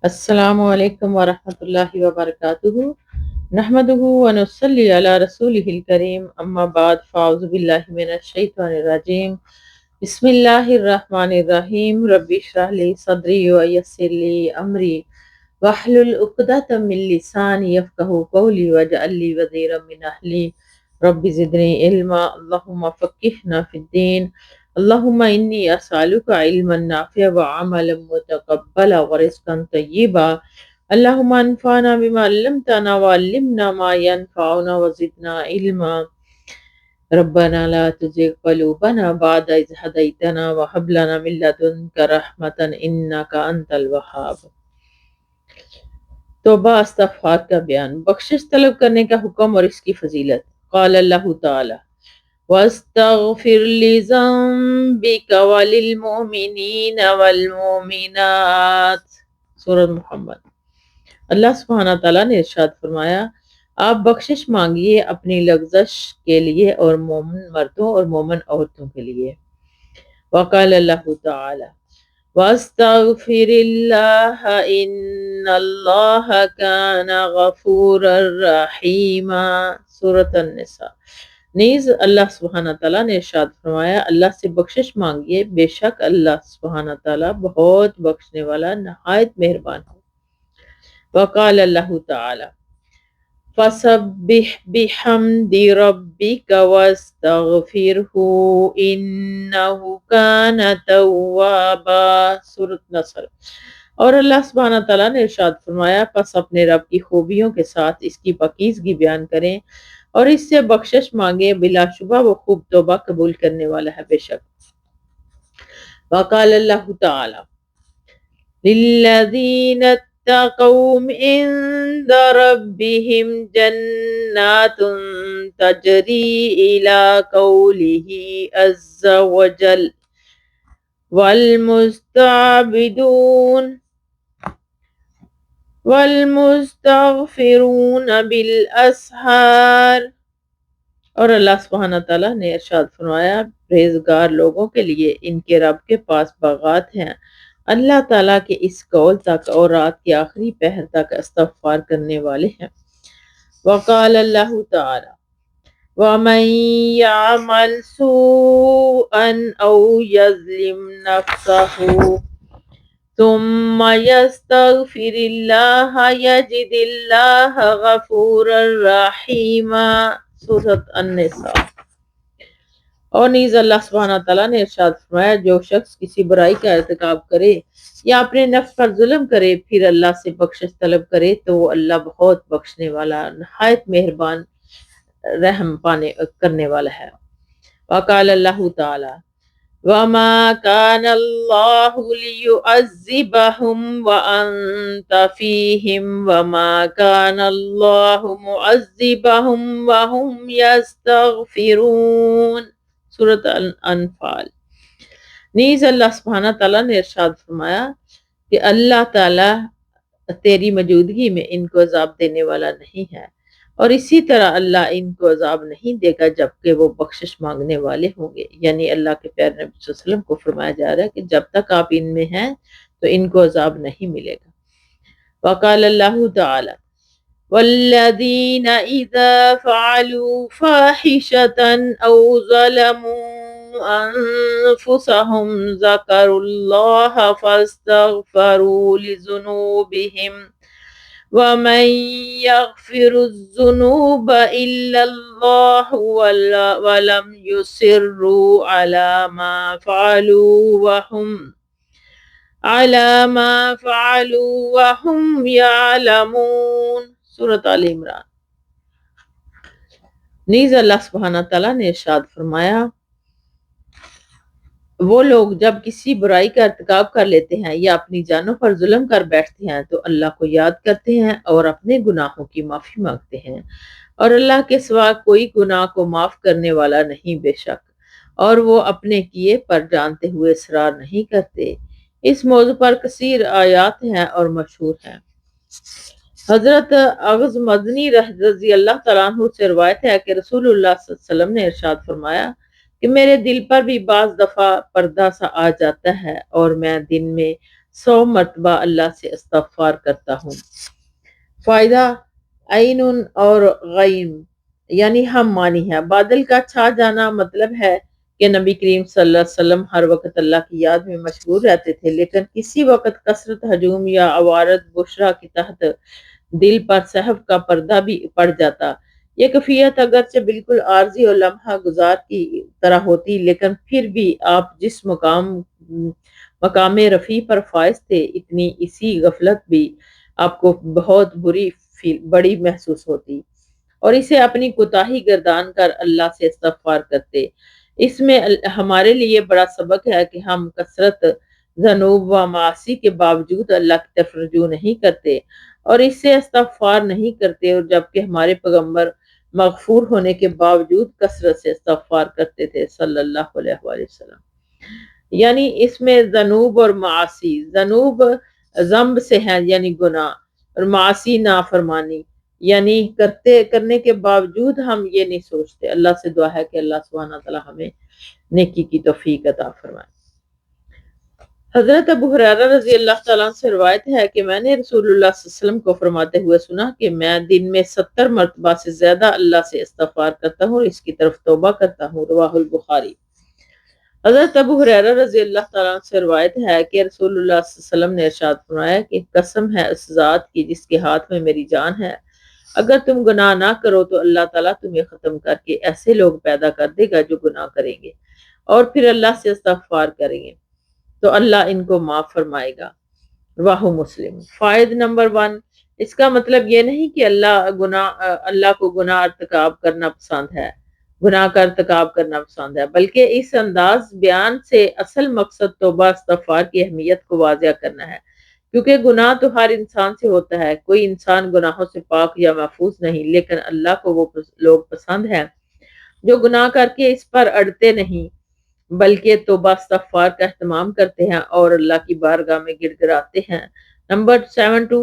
السلام علیکم ورحمۃ اللہ وبرکاتہ نحمده ونصلی علی رسولہ الکریم اما بعد فاعوذ باللہ من الشیطان الرجیم بسم اللہ الرحمن الرحیم رب اشرح لی صدری ویسر لی امری واحلل عقدۃ من لسانی یفقہوا قولی واجعل لی وزیرا من اہلی رب زدنی علما اللہم فقہنا فی الدین اللہم انی اسألک علما نافعا وعملا متقبلا ورزقا طیبا اللہم انفعنا بما علمتنا وعلمنا ما ينفعنا وزدنا علما ربنا لا تزغ قلوبنا بعد إذ هديتنا وهب لنا من لدنك رحمة إنك أنت الوهاب۔ توبہ استغفار کا بیان، بخشش طلب کرنے کا حکم اور اس کی فضیلت۔ قال اللہ تعالی وَاسْتَغْفِرْ لِذَنبِكَ وَلِلْمُؤْمِنِينَ وَالْمُؤْمِنَاتِ سورۃ محمد۔ اللہ سبحانہ تعالیٰ نے ارشاد فرمایا، آپ بخشش مانگیے اپنی لغزش کے لیے اور مومن مردوں اور مومن عورتوں کے لیے۔ وقال اللہ تعالی وَاسْتَغْفِرِ اللَّهَ إِنَّ اللَّهَ كَانَ غَفُورًا رَحِيمًا سورۃ النساء۔ نیز اللہ سبحانہ تعالیٰ نے ارشاد فرمایا، اللہ سے بخشش مانگیے، بے شک اللہ سبحانہ تعالیٰ بہت بخشنے والا نہایت مہربان ہے۔ وقال اللہ تعالی فَسَبِّحْ بِحَمْدِ رَبِّكَ وَاسْتَغْفِرْهُ إِنَّهُ كَانَ تَوَّابًا سورۃ نصر۔ اور اللہ سبحانہ تعالیٰ نے ارشاد فرمایا، پس اپنے رب کی خوبیوں کے ساتھ اس کی پاکیزگی بیان کریں اور اس سے بخشش مانگے، بلا شبہ وہ خوب توبہ قبول کرنے والا ہے۔ بے شک وقال اللہ تعالی للذین اتقوا عند ربهم جنات تجری الی قوله عز وجل والمستغفرون بالاسحار۔ اور اللہ سبحانہ تعالیٰ نے ارشاد فرمایا، پرہیزگار لوگوں کے لیے ان کے رب کے پاس باغات ہیں، اللہ تعالیٰ کے اس قول تک اور رات کے آخری پہر تک استغفار کرنے والے ہیں۔ وقال اللہ تعالی وَمَن يَعْمَلْ سُوءًا أَوْ يَظْلِمْ نَفْسَهُ ثُمَّ يَسْتَغْفِرِ اللَّهَ يَجِدِ اللَّهَ غَفُورًا رَحِيمًا سورۃ النساء۔ اور نیز اللہ سبحانہ تعالیٰ نے ارشاد فرمایا، جو شخص کسی برائی کا ارتکاب کرے یا اپنے نفس پر ظلم کرے پھر اللہ سے بخشش طلب کرے تو وہ اللہ بہت بخشنے والا نہایت مہربان رحم پانے کرنے والا ہے۔ وقال اللہ تعالی وَمَا كَانَ اللَّهُ لِيُعَذِّبَهُمْ وَأَنْتَ فِيهِمْ وَمَا كَانَ اللَّهُ مُعَذِّبَهُمْ وَهُمْ يَسْتَغْفِرُونَ سورۃ الانفال۔ نیز اللہ سبحانہ تعالیٰ نے ارشاد فرمایا کہ اللہ تعالیٰ تیری موجودگی میں ان کو عذاب دینے والا نہیں ہے، اور اسی طرح اللہ ان کو عذاب نہیں دے گا جبکہ وہ بخشش مانگنے والے ہوں گے۔ یعنی اللہ کے پیارے نبی صلی اللہ علیہ وسلم کو فرمایا جا رہا ہے کہ جب تک آپ ان میں ہیں تو ان کو عذاب نہیں ملے گا۔ وقال اللہ تعالی والذین اذا فعلوا فاحشة او ظلموا انفسهم ذکروا اللہ فاستغفروا لذنوبهم وَمَن يَغْفِرُ الذُّنُوبَ إِلَّا اللَّهُ وَلَمْ يُصِرُّوا عَلَى مَا فَعَلُوا وَهُمْ يَعْلَمُونَ سورۃ آل عمران۔ نیز اللہ سبحانہ تعالیٰ نے ارشاد فرمایا، وہ لوگ جب کسی برائی کا ارتکاب کر لیتے ہیں یا اپنی جانوں پر ظلم کر بیٹھتے ہیں تو اللہ کو یاد کرتے ہیں اور اپنے گناہوں کی معافی مانگتے ہیں، اور اللہ کے سوا کوئی گناہ کو معاف کرنے والا نہیں بے شک، اور وہ اپنے کیے پر جانتے ہوئے اصرار نہیں کرتے۔ اس موضوع پر کثیر آیات ہیں اور مشہور ہیں۔ حضرت اغز مدنی رضی اللہ تعالیٰ عنہ سے روایت ہے کہ رسول اللہ صلی اللہ علیہ وسلم نے ارشاد فرمایا کہ میرے دل پر بھی بعض دفعہ پردہ سا آ جاتا ہے اور میں دن میں 100 مرتبہ اللہ سے استغفار کرتا ہوں۔ فائدہ عین اور غیم یعنی ہم مانی ہے۔ بادل کا چھا جانا مطلب ہے کہ نبی کریم صلی اللہ علیہ وسلم ہر وقت اللہ کی یاد میں مشغول رہتے تھے، لیکن کسی وقت کثرت ہجوم یا عوارض بشرا کے تحت دل پر صحف کا پردہ بھی پڑ جاتا۔ یہ کیفیت اگرچہ بالکل عارضی اور لمحہ گزار کی طرح ہوتی، لیکن پھر بھی آپ جس مقام رفیع پر فائز تھے، اتنی اسی غفلت بھی آپ کو بہت بڑی محسوس ہوتی اور اسے اپنی کوتاہی گردان کر اللہ سے استغفار کرتے۔ اس میں ہمارے لیے بڑا سبق ہے کہ ہم کثرت ذنوب و معاصی کے باوجود اللہ کی طرف رجوع نہیں کرتے اور اس سے استغفار نہیں کرتے، اور جبکہ ہمارے پیغمبر مغفور ہونے کے باوجود کثرت سے استغفار کرتے تھے صلی اللہ علیہ وآلہ وسلم۔ یعنی اس میں ذنوب اور معاصی، ذنوب ذنب سے ہیں یعنی گناہ، اور معاصی نافرمانی یعنی کرنے کے باوجود ہم یہ نہیں سوچتے۔ اللہ سے دعا ہے کہ اللہ سبحانہ تعالی ہمیں نیکی کی توفیق عطا فرمائے۔ حضرت ابو ہریرہ رضی اللہ تعالیٰ عنہ سے روایت ہے کہ میں نے رسول اللہ صلی اللہ علیہ وسلم کو فرماتے ہوئے سنا کہ میں دن میں 70 مرتبہ سے زیادہ اللہ سے استغفار کرتا ہوں اور اس کی طرف توبہ کرتا ہوں۔ رواہ البخاری۔ حضرت ابو ہریرہ رضی اللہ تعالیٰ عنہ سے روایت ہے کہ رسول اللہ صلی اللہ علیہ وسلم نے ارشاد فرمایا کہ قسم ہے اس ذات کی جس کے ہاتھ میں میری جان ہے، اگر تم گناہ نہ کرو تو اللہ تعالیٰ تمہیں ختم کر کے ایسے لوگ پیدا کر دے گا جو گناہ کریں گے اور پھر اللہ سے استغفار کریں گے تو اللہ ان کو معاف فرمائے گا۔ رواہ مسلم۔ فائد نمبر 1، اس کا مطلب یہ نہیں کہ اللہ کو گناہ ارتکاب کرنا پسند ہے، گناہ کا ارتکاب کرنا پسند ہے، بلکہ اس انداز بیان سے اصل مقصد توبہ استغفار کی اہمیت کو واضح کرنا ہے، کیونکہ گناہ تو ہر انسان سے ہوتا ہے، کوئی انسان گناہوں سے پاک یا محفوظ نہیں، لیکن اللہ کو وہ لوگ پسند ہیں جو گناہ کر کے اس پر اڑتے نہیں بلکہ توبہ استغفار کا اہتمام کرتے ہیں اور اللہ کی بارگاہ میں گڑ گڑاتے ہیں۔ نمبر 7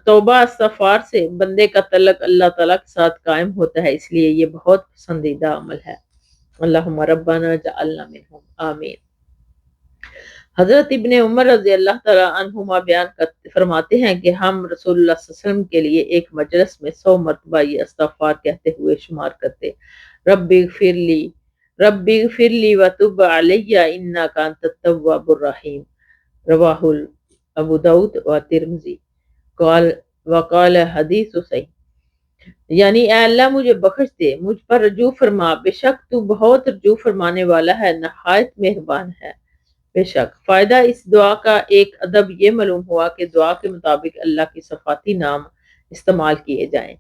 توبہ استغفار سے بندے کا تعلق اللہ تعالیٰ کے ساتھ قائم ہوتا ہے، اس لیے یہ بہت پسندیدہ عمل ہے۔ اللہم ربنا جعلنا منہم، آمین۔ حضرت ابن عمر رضی اللہ تعالیٰ عنہما بیان فرماتے ہیں کہ ہم رسول اللہ صلی اللہ علیہ وسلم کے لیے ایک مجلس میں 100 مرتبہ یہ استغفار کہتے ہوئے شمار کرتے، رب اغفر لی وتب علی انک انت التواب الرحیم۔ رواہ ابو داؤد و ترمذی۔ وقال حدیث صحیح، یعنی اے اللہ مجھے بخش دے، مجھ پر رجوع فرما، بے شک تو بہت رجوع فرمانے والا ہے، نہایت مہربان ہے۔ بے شک۔ فائدہ اس دعا کا ایک ادب یہ معلوم ہوا کہ دعا کے مطابق اللہ کی صفاتی نام استعمال کیے جائیں۔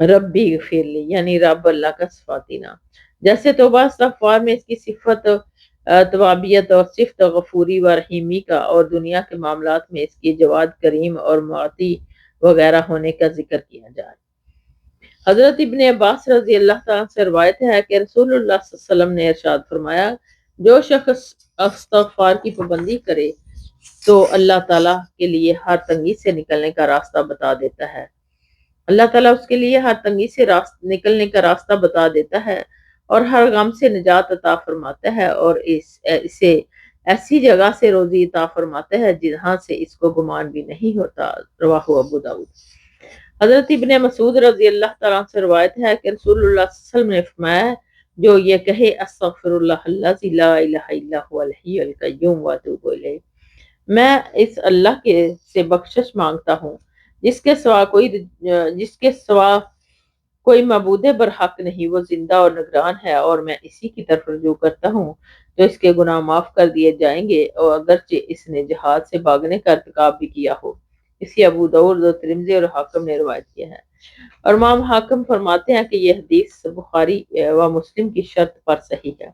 ربی اغفر لی یعنی رب اللہ کا صفاتی نام، جیسے توبہ استغفار میں اس کی صفت توابیت اور صفت غفوری و رحیمی کا، اور دنیا کے معاملات میں اس کی جواد کریم اور معطی وغیرہ ہونے کا ذکر کیا جائے۔ حضرت ابن عباس رضی اللہ تعالیٰ سے روایت ہے کہ رسول اللہ صلی اللہ علیہ وسلم نے ارشاد فرمایا، جو شخص استغفار کی پابندی کرے تو اللہ تعالیٰ کے لیے ہر تنگی سے نکلنے کا راستہ بتا دیتا ہے، اللہ تعالیٰ اس کے لیے ہر تنگی سے نکلنے کا راستہ بتا دیتا ہے اور ہر غم سے نجات عطا فرماتا ہے، اور اسے ایسی جگہ سے روزی عطا فرماتا ہے جہاں سے اس کو گمان بھی نہیں ہوتا۔ رواہ ابو داؤد۔ حضرت ابن مسعود رضی اللہ تعالیٰ سے روایت ہے کہ رسول اللہ صلی اللہ علیہ وسلم نے فرمایا، جو یہ کہے استغفر اللہ الذی لا الہ الا هو الحی القیوم واتوب الیہ، میں اس اللہ کے سے بخشش مانگتا ہوں جس کے سوا کوئی معبود برحق نہیں، وہ زندہ اور نگران ہے، اور میں اسی کی طرف رجوع کرتا ہوں تو اس کے گناہ معاف کر دیے جائیں گے، اور اگرچہ اس نے جہاد سے بھاگنے کا ارتکاب بھی کیا ہو۔ اسی ابو داؤد اور ترمذی اور حاکم نے روایت کیا ہے، اور امام حاکم فرماتے ہیں کہ یہ حدیث بخاری و مسلم کی شرط پر صحیح ہے۔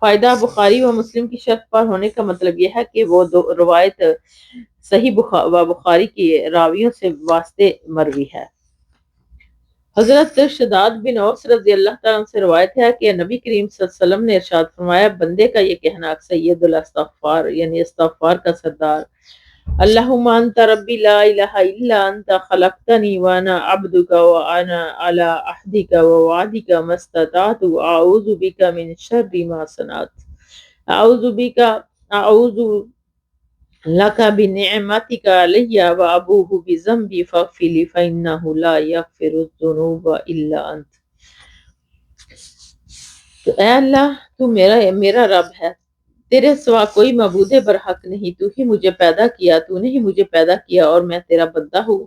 فائدہ بخاری و مسلم کی شرط پر ہونے کا مطلب یہ ہے کہ وہ روایت صحیح بخاری کی راویوں سے واسطے مروی ہے۔ حضرت شداد بن اوس رضی اللہ تعالیٰ سے روایت ہے کہ نبی کریم صلی اللہ علیہ وسلم نے ارشاد فرمایا، بندے کا یہ کہنا سید الاستغفار یعنی استغفار کا سردار، اللہم انت ربی لا الہ الا انت خلقتنی وانا عبدک وانا علی عہدک ووعدک ما استطعت اعوذ بک من شر ما صنعت، اعوذ بک اعوذ لک بنعمتک علی وابوء بذنبی فاغفر لی فانہ لا یغفر الذنوب الا انت۔ تو اے اللہ تو میرا رب ہے، تیرے سوا کوئی معبود برحق نہیں، تو ہی مجھے پیدا کیا، تو نے ہی مجھے پیدا کیا اور میں تیرا بندہ ہوں،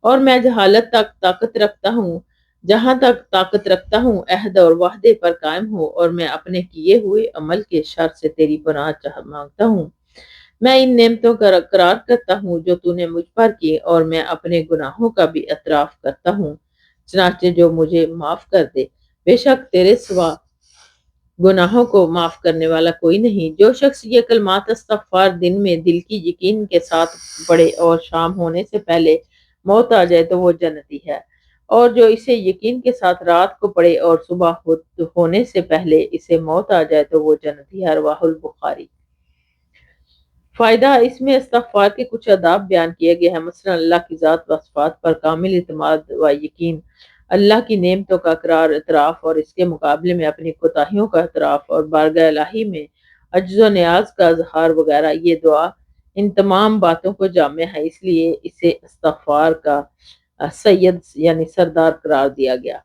اور میں جہالت تک طاقت رکھتا ہوں، جہاں تک طاقت رکھتا ہوں عہد اور وعدے پر قائم ہوں، اور میں اپنے کیے ہوئے عمل کے شر سے تیری پناہ مانگتا ہوں۔ میں ان نعمتوں کا اقرار کرتا ہوں جو تو نے مجھ پر کی، اور میں اپنے گناہوں کا بھی اعتراف کرتا ہوں، چنانچہ جو مجھے معاف کر دے، بے شک تیرے سوا گناہوں کو معاف کرنے والا کوئی نہیں۔ جو شخص یہ کلمات استغفار دن میں دل کی یقین کے ساتھ پڑھے اور شام ہونے سے پہلے موت آ جائے تو وہ جنتی ہے، اور جو اسے یقین کے ساتھ رات کو پڑھے اور صبح ہونے سے پہلے اسے موت آ جائے تو وہ جنتی ہے۔ رواہ البخاری۔ فائدہ، اس میں استغفار کے کچھ آداب بیان کیے گئے ہیں، مثلا اللہ کی ذات و صفات پر کامل اعتماد و یقین، اللہ کی نعمتوں کا اقرار اعتراف اور اس کے مقابلے میں اپنی کوتاہیوں کا اعتراف، اور بارگاہ الہی میں عجز و نیاز کا اظہار وغیرہ۔ یہ دعا ان تمام باتوں کو جامع ہے، اس لیے اسے استغفار کا سید یعنی سردار قرار دیا گیا۔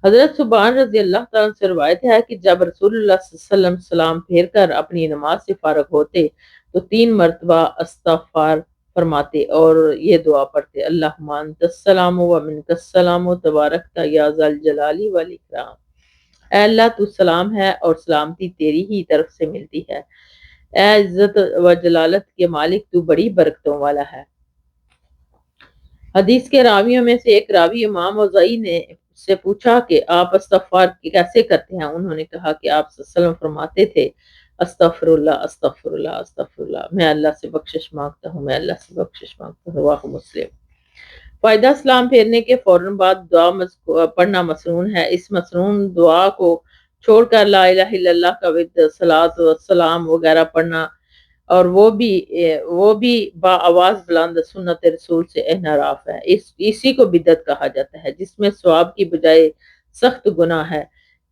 حضرت سبحان رضی اللہ تعالیٰ عنہ سے روایت ہے کہ جب رسول اللہ صلی اللہ علیہ وسلم سلام پھیر کر اپنی نماز سے فارغ ہوتے تو 3 مرتبہ استغفار فرماتے اور یہ دعا پڑھتے، اللہم انت السلام و منک السلام و تبارکت یا ذا الجلال والاکرام۔ اے اللہ تو سلام ہے اور سلامتی تیری ہی طرف سے ملتی ہے، اے عزت و جلالت کے مالک تو بڑی برکتوں والا ہے۔ حدیث کے راویوں میں سے ایک راوی امام اوزائی نے سے پوچھا کہ آپ استغفار کیسے کرتے ہیں؟ انہوں نے کہا کہ آپ صلی اللہ علیہ وسلم فرماتے تھے، استغفر اللہ استغفر اللہ استغفر اللہ، میں اللہ سے بخشش مانگتا ہوں، میں اللہ سے بخشش مانگتا ہوں۔ رواہ مسلم۔ فائدہ، سلام پھیرنے کے فوراً بعد دعا پڑھنا مسنون ہے۔ اس مسنون دعا کو چھوڑ کر لا الہ الا اللہ کا ورد، صلاۃ و سلام وغیرہ پڑھنا، اور وہ بھی با آواز بلند سنت رسول سے انحراف ہے، اسی کو بدعت کہا جاتا ہے، جس میں ثواب کی بجائے سخت گناہ ہے،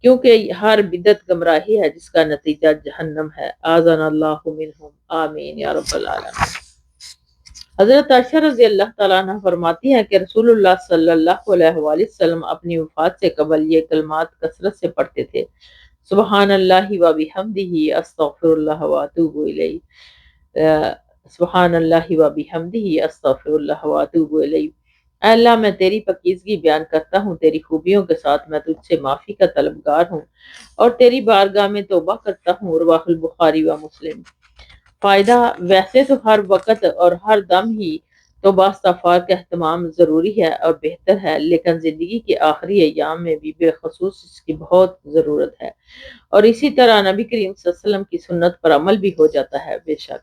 کیونکہ ہر بدعت گمراہی ہے جس کا نتیجہ جہنم ہے۔ اعاذنا اللہ منہم، آمین یا رب العالمین۔ حضرت عائشہ رضی اللہ تعالیٰ عنہ فرماتی ہیں کہ رسول اللہ صلی اللہ علیہ وآلہ وسلم اپنی وفات سے قبل یہ کلمات کثرت سے پڑھتے تھے، سبحان اللہ و بحمدہ استغفر اللہ واتوب الیہ، سبحان اللہ و بحمدہ استغفر اللہ واتوب الیہ۔ اے اللہ میں تیری پاکیزگی بیان کرتا ہوں، تیری خوبیوں کے ساتھ میں تجھ سے معافی کا طلبگار ہوں اور تیری بارگاہ میں توبہ کرتا ہوں۔ رواہ البخاری و مسلم۔ فائدہ، ویسے تو ہر وقت اور ہر دم ہی توبہ استغفار کا اہتمام ضروری ہے اور بہتر ہے، لیکن زندگی کے آخری ایام میں بھی بالخصوص اس کی بہت ضرورت ہے، اور اسی طرح نبی کریم صلی اللہ علیہ وسلم کی سنت پر عمل بھی ہو جاتا ہے۔ بے شک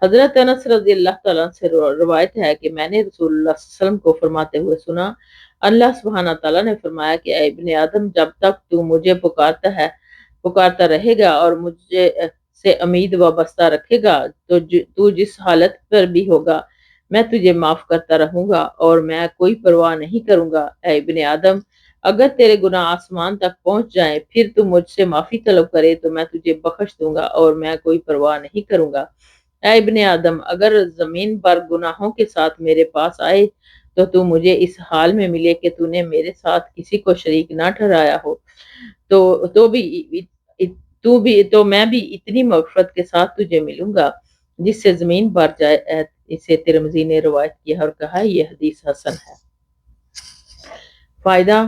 حضرت انس رضی اللہ تعالیٰ سے روایت ہے کہ میں نے رسول اللہ صلی اللہ علیہ وسلم کو فرماتے ہوئے سنا، اللہ سبحانہ تعالیٰ نے فرمایا کہ اے ابن آدم، جب تک تو مجھے پکارتا رہے گا اور مجھے سے امید وابستہ رکھے گا تو تو جس حالت پر بھی ہوگا میں تجھے معاف کرتا رہوں گا اور میں کوئی پرواہ نہیں کروں گا۔ اے ابن آدم، اگر تیرے گناہ آسمان تک پہنچ جائیں پھر تو مجھ سے معافی طلب کرے تو میں تجھے بخش دوں گا اور میں کوئی پرواہ نہیں کروں گا۔ اے ابن آدم، اگر زمین پر گناہوں کے ساتھ میرے پاس آئے تو مجھے اس حال میں ملے کہ تو نے میرے ساتھ کسی کو شریک نہ ٹھہرایا ہو، تو میں بھی اتنی مغفرت کے ساتھ تجھے ملوں گا جس سے زمین بھر جائے۔ اسے ترمذی نے روایت کیا اور کہا یہ حدیث حسن ہے۔ فائدہ،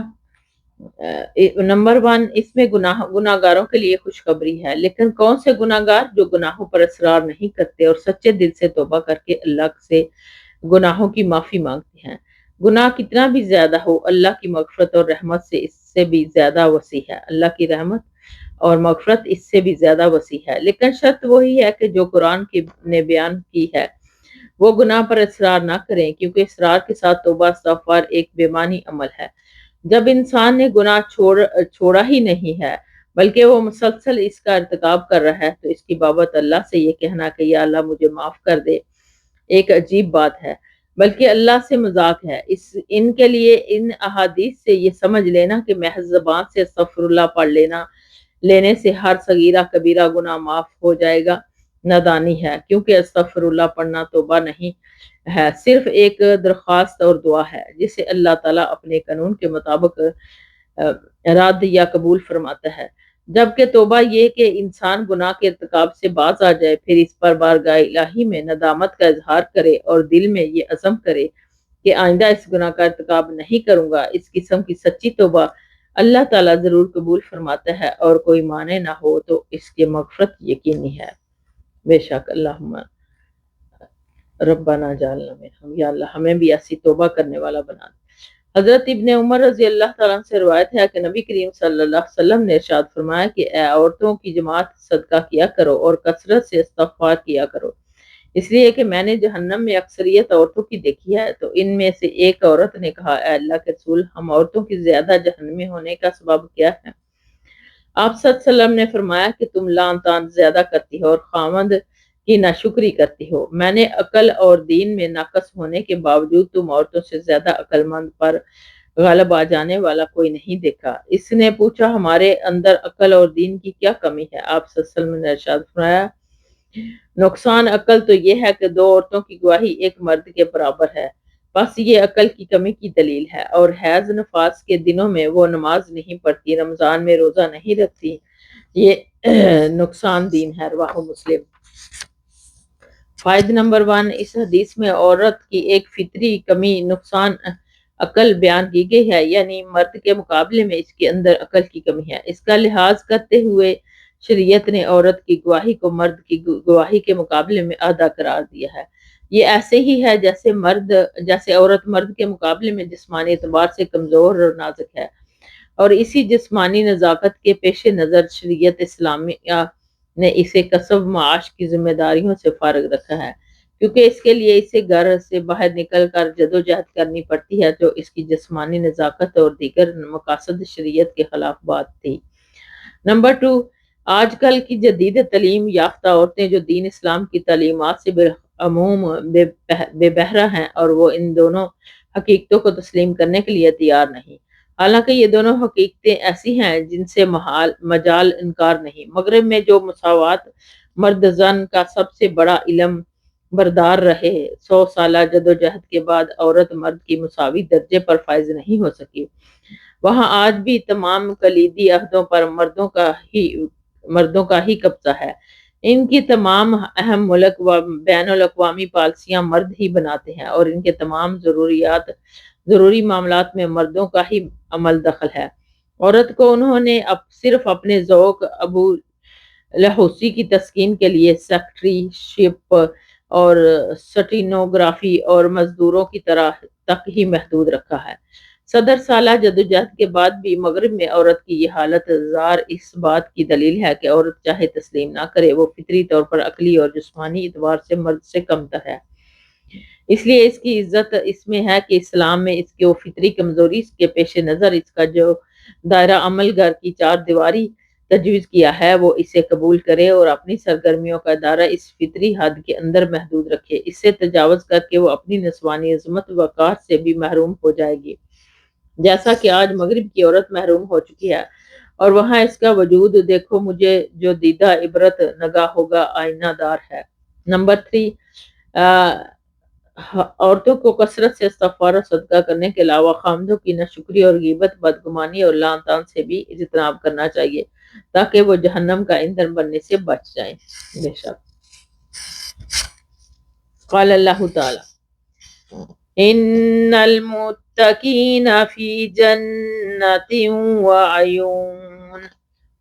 نمبر 1، اس میں گناہگاروں کے لیے خوشخبری ہے، لیکن کون سے گناہگار؟ جو گناہوں پر اصرار نہیں کرتے اور سچے دل سے توبہ کر کے اللہ سے گناہوں کی معافی مانگتے ہیں۔ گناہ کتنا بھی زیادہ ہو، اللہ کی مغفرت اور رحمت سے اس سے بھی زیادہ وسیع ہے، اللہ کی رحمت اور مغفرت اس سے بھی زیادہ وسیع ہے، لیکن شرط وہی ہے کہ جو قرآن نے بیان کی ہے وہ گناہ پر اصرار نہ کریں، کیونکہ اصرار کے ساتھ توبہ استغفار ایک بے معنی عمل ہے۔ جب انسان نے گناہ چھوڑا ہی نہیں ہے بلکہ وہ مسلسل اس کا ارتکاب کر رہا ہے تو اس کی بابت اللہ سے یہ کہنا کہ یا اللہ مجھے معاف کر دے ایک عجیب بات ہے، بلکہ اللہ سے مذاق ہے۔ ان کے لیے ان احادیث سے یہ سمجھ لینا کہ محض زبان سے استغفر اللہ پڑھ لینے سے ہر صغیرہ کبیرہ گناہ معاف ہو جائے گا، نادانی ہے، کیونکہ استغفر اللہ پڑھنا توبہ نہیں ہے، صرف ایک درخواست اور دعا ہے جسے اللہ تعالیٰ اپنے قانون کے مطابق رد یا قبول فرماتا ہے، جبکہ توبہ یہ کہ انسان گناہ کے ارتکاب سے باز آ جائے، پھر اس پر بارگاہ الہی میں ندامت کا اظہار کرے اور دل میں یہ عزم کرے کہ آئندہ اس گناہ کا ارتکاب نہیں کروں گا۔ اس قسم کی سچی توبہ اللہ تعالیٰ ضرور قبول فرماتا ہے، اور کوئی معنی نہ ہو تو اس کی مغفرت یقینی ہے۔ بے شک اللہم ربنا جعلنا منہم، یا اللہ ہمیں بھی ایسی توبہ کرنے والا بنا دے۔ حضرت ابن عمر رضی اللہ تعالیٰ عنہ سے روایت ہے کہ نبی کریم صلی اللہ علیہ وسلم نے ارشاد فرمایا کہ اے عورتوں کی جماعت، صدقہ کیا کرو اور کثرت سے استغفار کیا کرو، اس لیے کہ میں نے جہنم میں اکثریت عورتوں کی دیکھی ہے۔ تو ان میں سے ایک عورت نے کہا، اے اللہ کے رسول، ہم عورتوں کی زیادہ جہنمی ہونے کا سبب کیا ہے؟ آپ صلی اللہ علیہ وسلم نے فرمایا کہ تم لعن طعن زیادہ کرتی ہو اور خامند کی ناشکری کرتی ہو۔ میں نے عقل اور دین میں ناقص ہونے کے باوجود تم عورتوں سے زیادہ عقل مند پر غالب آ جانے والا کوئی نہیں دیکھا۔ اس نے پوچھا، ہمارے اندر عقل اور دین کی کیا کمی ہے؟ آپ صلی اللہ علیہ وسلم نے ارشاد فرمایا، نقصان عقل تو یہ ہے کہ دو عورتوں کی گواہی ایک مرد کے برابر ہے، بس یہ عقل کی کمی کی دلیل ہے، اور حیض نفاس کے دنوں میں وہ نماز نہیں پڑھتی، رمضان میں روزہ نہیں رکھتی، یہ نقصان دین ہے۔ رواہ مسلم۔ فائدہ نمبر 1، اس حدیث میں عورت کی ایک فطری کمی نقصان عقل بیان کی گئی ہے، یعنی مرد کے مقابلے میں اس کے اندر عقل کی کمی ہے۔ اس کا لحاظ کرتے ہوئے شریعت نے عورت کی گواہی کو مرد کی گواہی کے مقابلے میں اعلیٰ قرار دیا ہے۔ یہ ایسے ہی ہے جیسے عورت مرد کے مقابلے میں جسمانی اعتبار سے کمزور اور نازک ہے، اور اسی جسمانی نزاکت کے پیش نظر شریعت اسلامیہ نے اسے کسب معاش کی ذمہ داریوں سے فارغ رکھا ہے، کیونکہ اس کے لیے اسے گھر سے باہر نکل کر جدوجہد کرنی پڑتی ہے جو اس کی جسمانی نزاکت اور دیگر مقاصد شریعت کے خلاف بات تھی۔ نمبر 2، آج کل کی جدید تعلیم یافتہ عورتیں جو دین اسلام کی تعلیمات سے بالعموم بے بہرہ ہیں، اور وہ ان دونوں حقیقتوں کو تسلیم کرنے کے لیے تیار نہیں، حالانکہ یہ دونوں حقیقتیں ایسی ہیں جن سے مجال انکار نہیں۔ مغرب میں جو مساوات مرد زن کا سب سے بڑا علم بردار رہے، 100 سالہ جدوجہد کے بعد عورت مرد کی مساوی درجے پر فائز نہیں ہو سکی، وہاں آج بھی تمام کلیدی عہدوں پر مردوں کا ہی قبضہ ہے۔ ان کی تمام اہم ملک و بین الاقوامی پالیسیاں مرد ہی بناتے ہیں، اور ان کے تمام ضروری معاملات میں مردوں کا ہی عمل دخل ہے۔ عورت کو انہوں نے صرف اپنے ذوق ابو لہوسی کی تسکین کے لیے سیکٹری شپ اور سٹینوگرافی اور مزدوروں کی طرح تک ہی محدود رکھا ہے۔ صدر سالہ جدوجہد کے بعد بھی مغرب میں عورت کی یہ حالت زار اس بات کی دلیل ہے کہ عورت چاہے تسلیم نہ کرے، وہ فطری طور پر عقلی اور جسمانی اعتبار سے مرد سے کمتر ہے۔ اس لیے اس کی عزت اس میں ہے کہ اسلام میں اس کی وہ فطری کمزوری کے پیش نظر اس کا جو دائرہ عمل گھر کی 4 دیواری تجویز کیا ہے وہ اسے قبول کرے اور اپنی سرگرمیوں کا دائرہ اس فطری حد کے اندر محدود رکھے۔ اس سے تجاوز کر کے وہ اپنی نسوانی عظمت و وقار سے بھی محروم ہو جائے گی، جیسا کہ آج مغرب کی عورت محروم ہو چکی ہے، اور وہاں اس کا وجود دیکھو مجھے جو دیدہ عبرت نگاہ ہوگا آئینہ دار ہے۔ نمبر 3، عورتوں کو کثرت سے استغفار اور صدقہ کرنے کے علاوہ خامدوں کی ناشکری اور غیبت، بدگمانی اور لعن طعن سے بھی اجتناب کرنا چاہیے تاکہ وہ جہنم کا ایندھن بننے سے بچ جائیں۔ بے شک قال اللہ تعالی ان المتقین فی جنات وعیون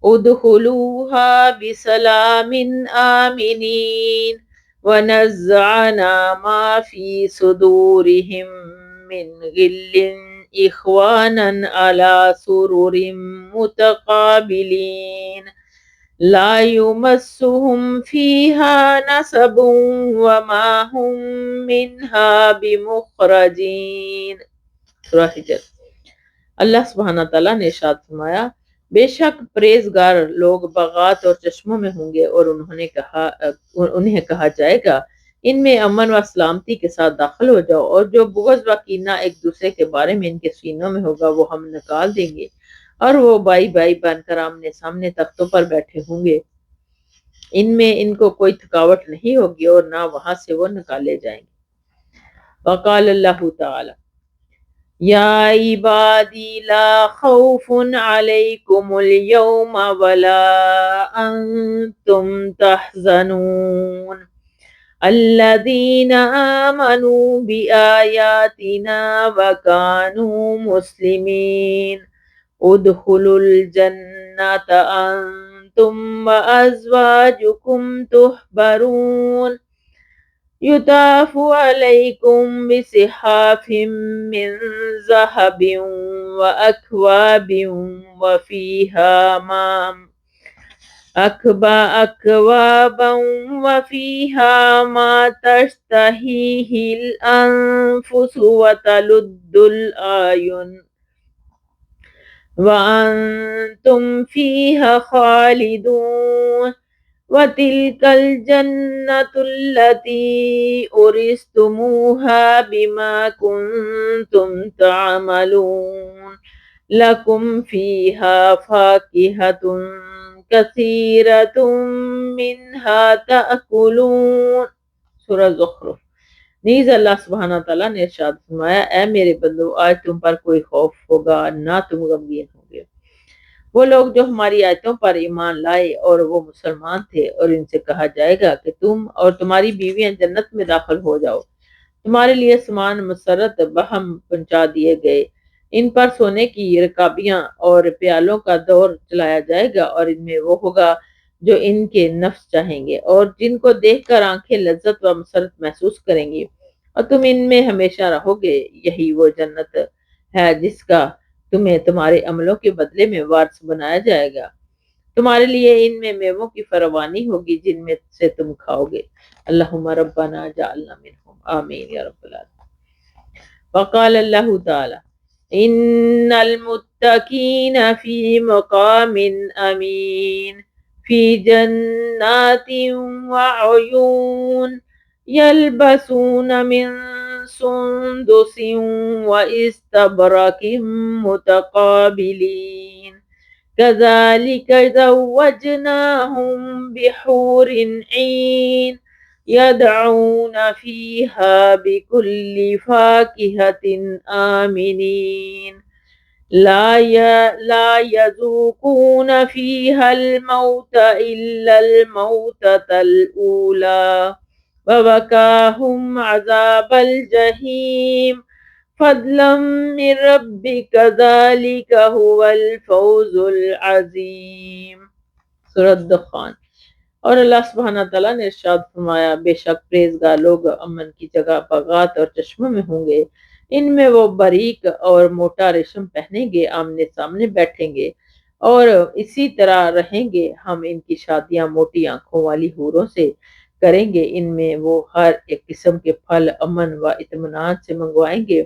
ادخلوها بسلام آمنین ونزعنا ما في صدورهم من غل إخوانا على سرر متقابلين لا يمسهم فيها نصب وما هم منها بمخرجين۔ سورہ حجر۔ اللہ سبحانہ تعالیٰ نے ارشاد فرمایا، بے شک پرہیزگار لوگ باغات اور چشموں میں ہوں گے، اور انہیں کہا جائے گا ان میں امن و سلامتی کے ساتھ داخل ہو جاؤ، اور جو بغض و کینہ ایک دوسرے کے بارے میں ان کے سینوں میں ہوگا وہ ہم نکال دیں گے، اور وہ بائی بائی بن کر آمنے سامنے تختوں پر بیٹھے ہوں گے۔ ان میں ان کو کوئی تھکاوٹ نہیں ہوگی اور نہ وہاں سے وہ نکالے جائیں گے۔ وقال اللہ تعالی یا عبادی لا خوف علیکم اليوم ولا انتم تحزنون الذین آمنوا بآیاتنا وکانوا مسلمین ادخلوا الجنة انتم وازواجکم تحبرون یطاف علیکم بصحاف من ذہب واکواب وفیہا ما اکوابا وفیہا ما تشتہیہ الانفس وتلد الاعین وانتم فیہا خالدون وَتِلْكَ الْجَنَّةُ الَّتِي أُورِثْتُمُوهَا بِمَا كُنْتُمْ تَعْمَلُونَ لَكُمْ فِيهَا فَاكِهَةٌ كَثِيرَةٌ مِنْهَا تَأْكُلُونَ سورہ زخرف۔ نیز اللہ سبحانہ تعالیٰ نے ارشاد فرمایا، اے میرے بندو آج تم پر کوئی خوف ہوگا نہ تم غمگین ہوگے۔ وہ لوگ جو ہماری آیتوں پر ایمان لائے اور وہ مسلمان تھے، اور ان سے کہا جائے گا کہ تم اور تمہاری بیویاں جنت میں داخل ہو جاؤ، تمہارے لیے سامان مسرت بہم پہنچا دیے گئے، ان پر سونے کی رکابیاں اور پیالوں کا دور چلایا جائے گا، اور ان میں وہ ہوگا جو ان کے نفس چاہیں گے، اور جن کو دیکھ کر آنکھیں لذت و مسرت محسوس کریں گی، اور تم ان میں ہمیشہ رہو گے۔ یہی وہ جنت ہے جس کا تمہیں تمہارے عملوں کے بدلے میں وارث بنایا جائے گا، تمہارے لیے ان میں میووں کی فراوانی ہوگی جن میں سے تم کھاؤ گے۔ اللہم ربنا جعلنا منہم، آمین یا رب العالمین۔ وقال اللہ تعالی ان المتقین فی مقام امین فی جنات وعیون یلبسون من سندس واستبرق متقابلین كذلك زوجناهم بحور عين يدعون فيها بكل فاكهة آمنين لا يذوقون فيها الموت إلا الموتة الأولى ووقاهم عذاب الجحيم فضلا من ربک ذلک هو الفوز العظیم۔ سورۃ دخان۔ اور اللہ سبحانہ تعالیٰ نے ارشاد فرمایا، بے شک پرہیزگار لوگ امن کی جگہ باغات اور چشموں میں ہوں گے، ان میں وہ باریک اور موٹا ریشم پہنیں گے، آمنے سامنے بیٹھیں گے اور اسی طرح رہیں گے۔ ہم ان کی شادیاں موٹی آنکھوں والی حوروں سے کریں گے، ان میں وہ ہر ایک قسم کے پھل امن و اطمینان سے منگوائیں گے۔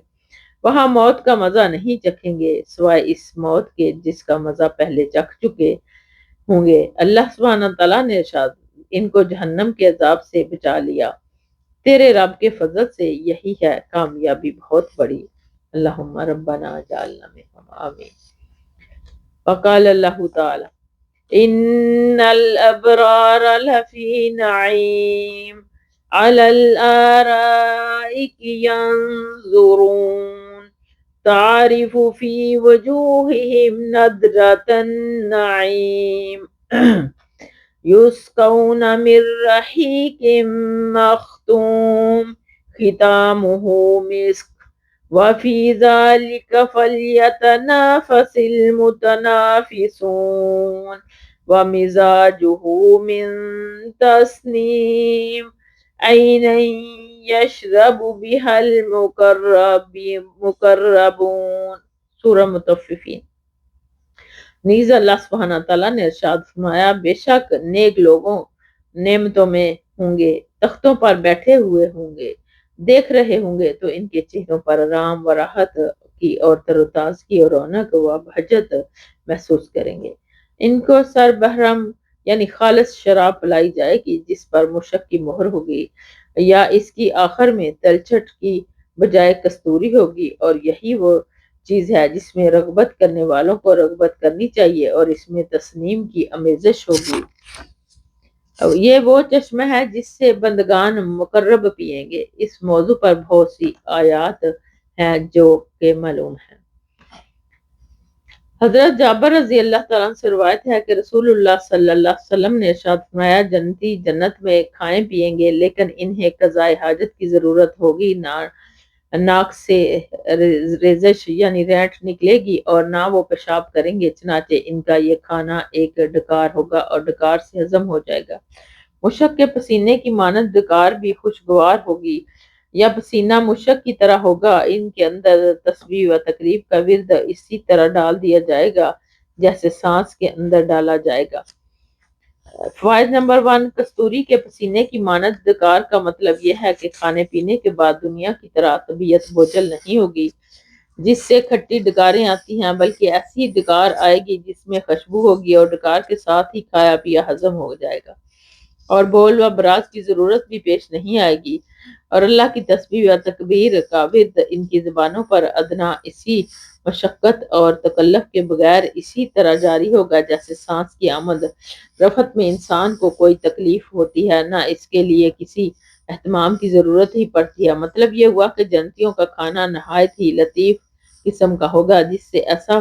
وہاں موت کا مزہ نہیں چکھیں گے سوائے اس موت کے جس کا مزہ پہلے چکھ چکے ہوں گے۔ اللہ سبحانہ تعالیٰ نے ارشاد ان کو جہنم کے عذاب سے بچا لیا، تیرے رب کے فضل سے یہی ہے کامیابی بہت بڑی۔ اللہم ربنا جعلنا منہم، آمین۔ وقال اللہ تعالی ان الابرار لفی نعیم علی الارائک ینظرون تعرف فی وجوہہم نضرۃ النعیم یسقون من رحیق مختوم ختامہ مسک وفی ذلک فلیتنافس المتنافسون ومزاجہ من تسنیم عینا یشرب بها المقربون۔ سورہ مطففین۔ نیز اللہ سبحانہ تعالیٰ نے ارشاد فرمایا، بے شک نیک لوگوں نعمتوں میں ہوں گے، تختوں پر بیٹھے ہوئے ہوں گے، دیکھ رہے ہوں گے تو ان کے چہروں پر آرام و راحت کی اور تر و تازگی اور رونق و بہجت محسوس کریں گے۔ ان کو سر بحرم یعنی خالص شراب پلائی جائے گی جس پر مشک کی مہر ہوگی، یا اس کی آخر میں تلچھٹ کی بجائے کستوری ہوگی، اور یہی وہ چیز ہے جس میں رغبت کرنے والوں کو رغبت کرنی چاہیے، اور اس میں تسنیم کی آمیزش ہوگی۔ یہ وہ چشمہ ہے جس سے بندگان مقرب پیئیں گے۔ اس موضوع پر بہت سی آیات ہیں جو کہ معلوم ہیں۔ حضرت جابر رضی اللہ تعالیٰ عنہ سے روایت ہے کہ رسول اللہ صلی اللہ علیہ وسلم نے ارشاد فرمایا، جنتی جنت میں کھائیں پیئیں گے لیکن انہیں قضائے حاجت کی ضرورت ہوگی، نہ ناک سے ریزش یعنی رینٹ نکلے گی اور نہ وہ پیشاب کریں گے، چنانچہ ان کا یہ کھانا ایک ڈکار ہوگا اور ڈکار سے ہضم ہو جائے گا۔ مشک کے پسینے کی مانند ڈکار بھی خوشگوار ہوگی یا پسینہ مشک کی طرح ہوگا۔ ان کے اندر تسبیح و تقریب کا ورد اسی طرح ڈال دیا جائے گا جیسے سانس کے اندر ڈالا جائے گا۔ فوائد نمبر 1، کستوری کے پسینے کی مانند ڈکار کا مطلب یہ ہے کہ کھانے پینے کے بعد دنیا کی طرح طبیعت بوجھل نہیں ہوگی جس سے کھٹی ڈکاریں آتی ہیں، بلکہ ایسی ڈکار آئے گی جس میں خوشبو ہوگی اور ڈکار کے ساتھ ہی کھایا پیا ہضم ہو جائے گا اور بول و براز کی ضرورت بھی پیش نہیں آئے گی، اور اللہ کی تسبیح و تکبیر کا ورد ان کی زبانوں پر ادنا اسی مشقت اور تکلف کے بغیر اسی طرح جاری ہوگا جیسے سانس کی آمد رفت میں انسان کو کوئی تکلیف ہوتی ہے، نہ اس کے لیے کسی اہتمام کی ضرورت ہی پڑتی ہے۔ مطلب یہ ہوا کہ جنتیوں کا کھانا نہایت ہی لطیف قسم کا ہوگا جس سے ایسا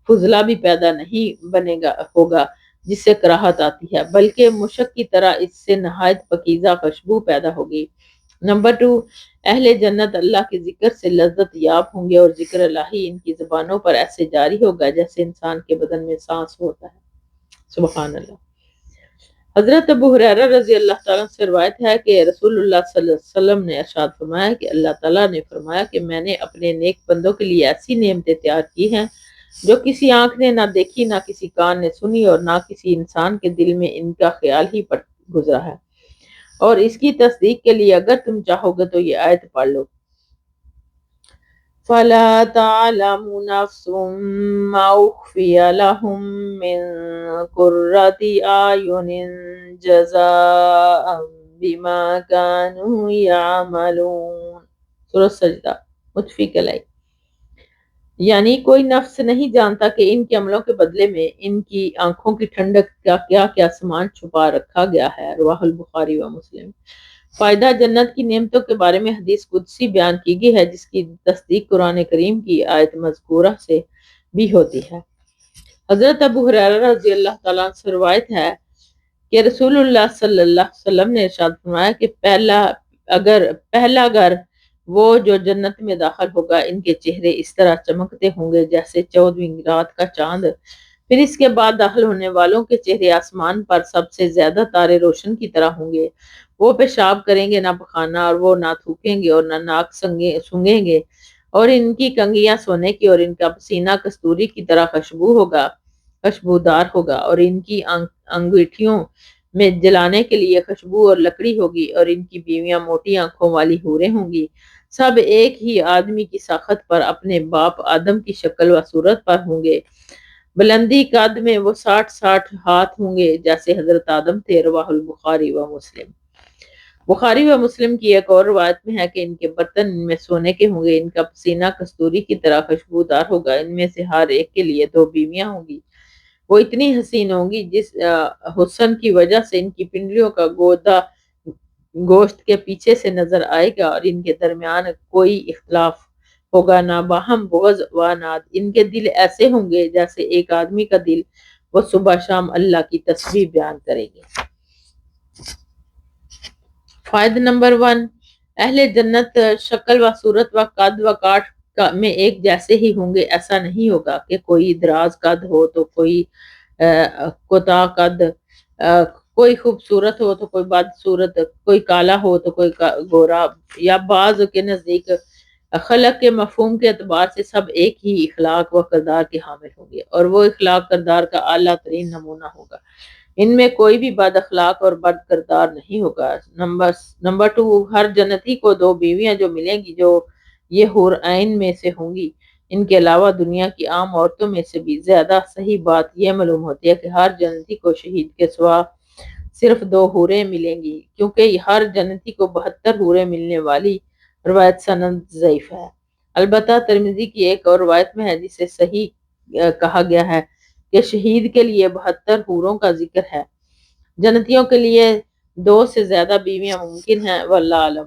فضلہ بھی پیدا نہیں بنے گا ہوگا جس سے کراہت آتی ہے، بلکہ مشک کی طرح اس سے نہایت پاکیزہ خوشبو پیدا ہوگی۔ نمبر 2، اہل جنت اللہ کے ذکر سے لذت یاب ہوں گے اور ذکر الہی ان کی زبانوں پر ایسے جاری ہوگا جیسے انسان کے بدن میں سانس ہوتا ہے۔ سبحان اللہ۔ حضرت ابو ہریرہ رضی اللہ تعالیٰ سے روایت ہے کہ رسول اللہ صلی اللہ علیہ وسلم نے ارشاد فرمایا کہ اللہ تعالیٰ نے فرمایا کہ میں نے اپنے نیک بندوں کے لیے ایسی نعمتیں تیار کی ہیں جو کسی آنکھ نے نہ دیکھی، نہ کسی کان نے سنی اور نہ کسی انسان کے دل میں ان کا خیال ہی پر گزرا ہے، اور اس کی تصدیق کے لیے اگر تم چاہو گے تو یہ آیت پڑھ لو۔ فَلَا تَعْلَمُ نَفْسٌ مَّا أُخْفِيَ لَهُم مِّن قُرَّةِ أَعْيُنٍ جَزَاءً بِمَا كَانُوا يَعْمَلُونَ۔ سورۃ سجدہ متفق علیہ۔ یعنی کوئی نفس نہیں جانتا کہ ان کے عملوں کے بدلے میں ان کی آنکھوں کی ٹھنڈک کا کیا کیا سامان چھپا رکھا گیا ہے۔ رواہ البخاری و مسلم۔ فائدہ، جنت کی نعمتوں کے بارے میں حدیث قدسی بیان کی گئی ہے جس کی تصدیق قرآن کریم کی آیت مذکورہ سے بھی ہوتی ہے۔ حضرت ابو ہریرہ رضی اللہ تعالیٰ عنہ سے روایت ہے کہ رسول اللہ صلی اللہ علیہ وسلم نے ارشاد فرمایا کہ پہلا گھر وہ جو جنت میں داخل ہوگا ان کے چہرے اس طرح چمکتے ہوں گے جیسے 14ویں رات کا چاند، پھر اس کے بعد داخل ہونے والوں کے چہرے آسمان پر سب سے زیادہ تارے روشن کی طرح ہوں گے، وہ پیشاب کریں گے نہ پخانا، اور وہ نہ تھوکیں گے اور نہ ناک سونگیں گے، اور ان کی کنگھیاں سونے کی اور ان کا پسینہ کستوری کی طرح خوشبودار ہوگا، اور ان کی انگوٹھیوں میں جلانے کے لیے خوشبو اور لکڑی ہوگی، اور ان کی بیویاں موٹی آنکھوں والی حوریں ہوں گی، سب ایک ہی آدمی کی ساخت پر اپنے باپ آدم کی شکل و صورت پر ہوں گے، بلندی قد میں وہ 60 ہاتھ ہوں گے جیسے حضرت آدم تھے۔ رواہ البخاری و مسلم۔ بخاری و مسلم کی ایک اور روایت میں ہے کہ ان کے برتن ان میں سونے کے ہوں گے، ان کا پسینہ کستوری کی طرح خوشبودار ہوگا، ان میں سے ہر ایک کے لیے 2 بیویاں ہوں گی، وہ اتنی حسین ہوں گی جس حسن کی وجہ سے ان کی پنڈلیوں کا گودا گوشت کے پیچھے سے نظر آئے گا، اور ان کے درمیان کوئی اختلاف ہوگا نہ باہم بغض و ناد، ان کے دل ایسے ہوں گے جیسے ایک آدمی کا دل، وہ صبح شام اللہ کی تسبیح بیان کریں گے۔ فائدہ نمبر 1، اہل جنت شکل و صورت و قد و کاٹ میں ایک جیسے ہی ہوں گے، ایسا نہیں ہوگا کہ کوئی دراز قد ہو تو کوئی کوتاہ قد، کوئی خوبصورت ہو تو کوئی بدصورت، کوئی کالا ہو تو کوئی گورا، یا بعض کے نزدیک خلق کے مفہوم کے اعتبار سے سب ایک ہی اخلاق و کردار کے حامل ہوں گے، اور وہ اخلاق کردار کا اعلیٰ ترین نمونہ ہوگا، ان میں کوئی بھی بد اخلاق اور بد کردار نہیں ہوگا۔ نمبر 2، ہر جنتی کو 2 بیویاں جو ملیں گی جو یہ حور عین میں سے ہوں گی، ان کے علاوہ دنیا کی عام عورتوں میں سے بھی زیادہ صحیح بات یہ معلوم ہوتی ہے کہ ہر جنتی کو شہید کے سوا صرف 2 حوریں ملیں گی، کیونکہ ہر جنتی کو 72 حوریں ملنے والی روایت سند ضعیف ہے۔ البتہ ترمذی کی ایک اور روایت میں ہے جسے صحیح کہا گیا ہے کہ شہید کے لیے 72 حوروں کا ذکر ہے، جنتیوں کے لیے 2 سے زیادہ بیویاں ممکن ہیں، واللہ عالم۔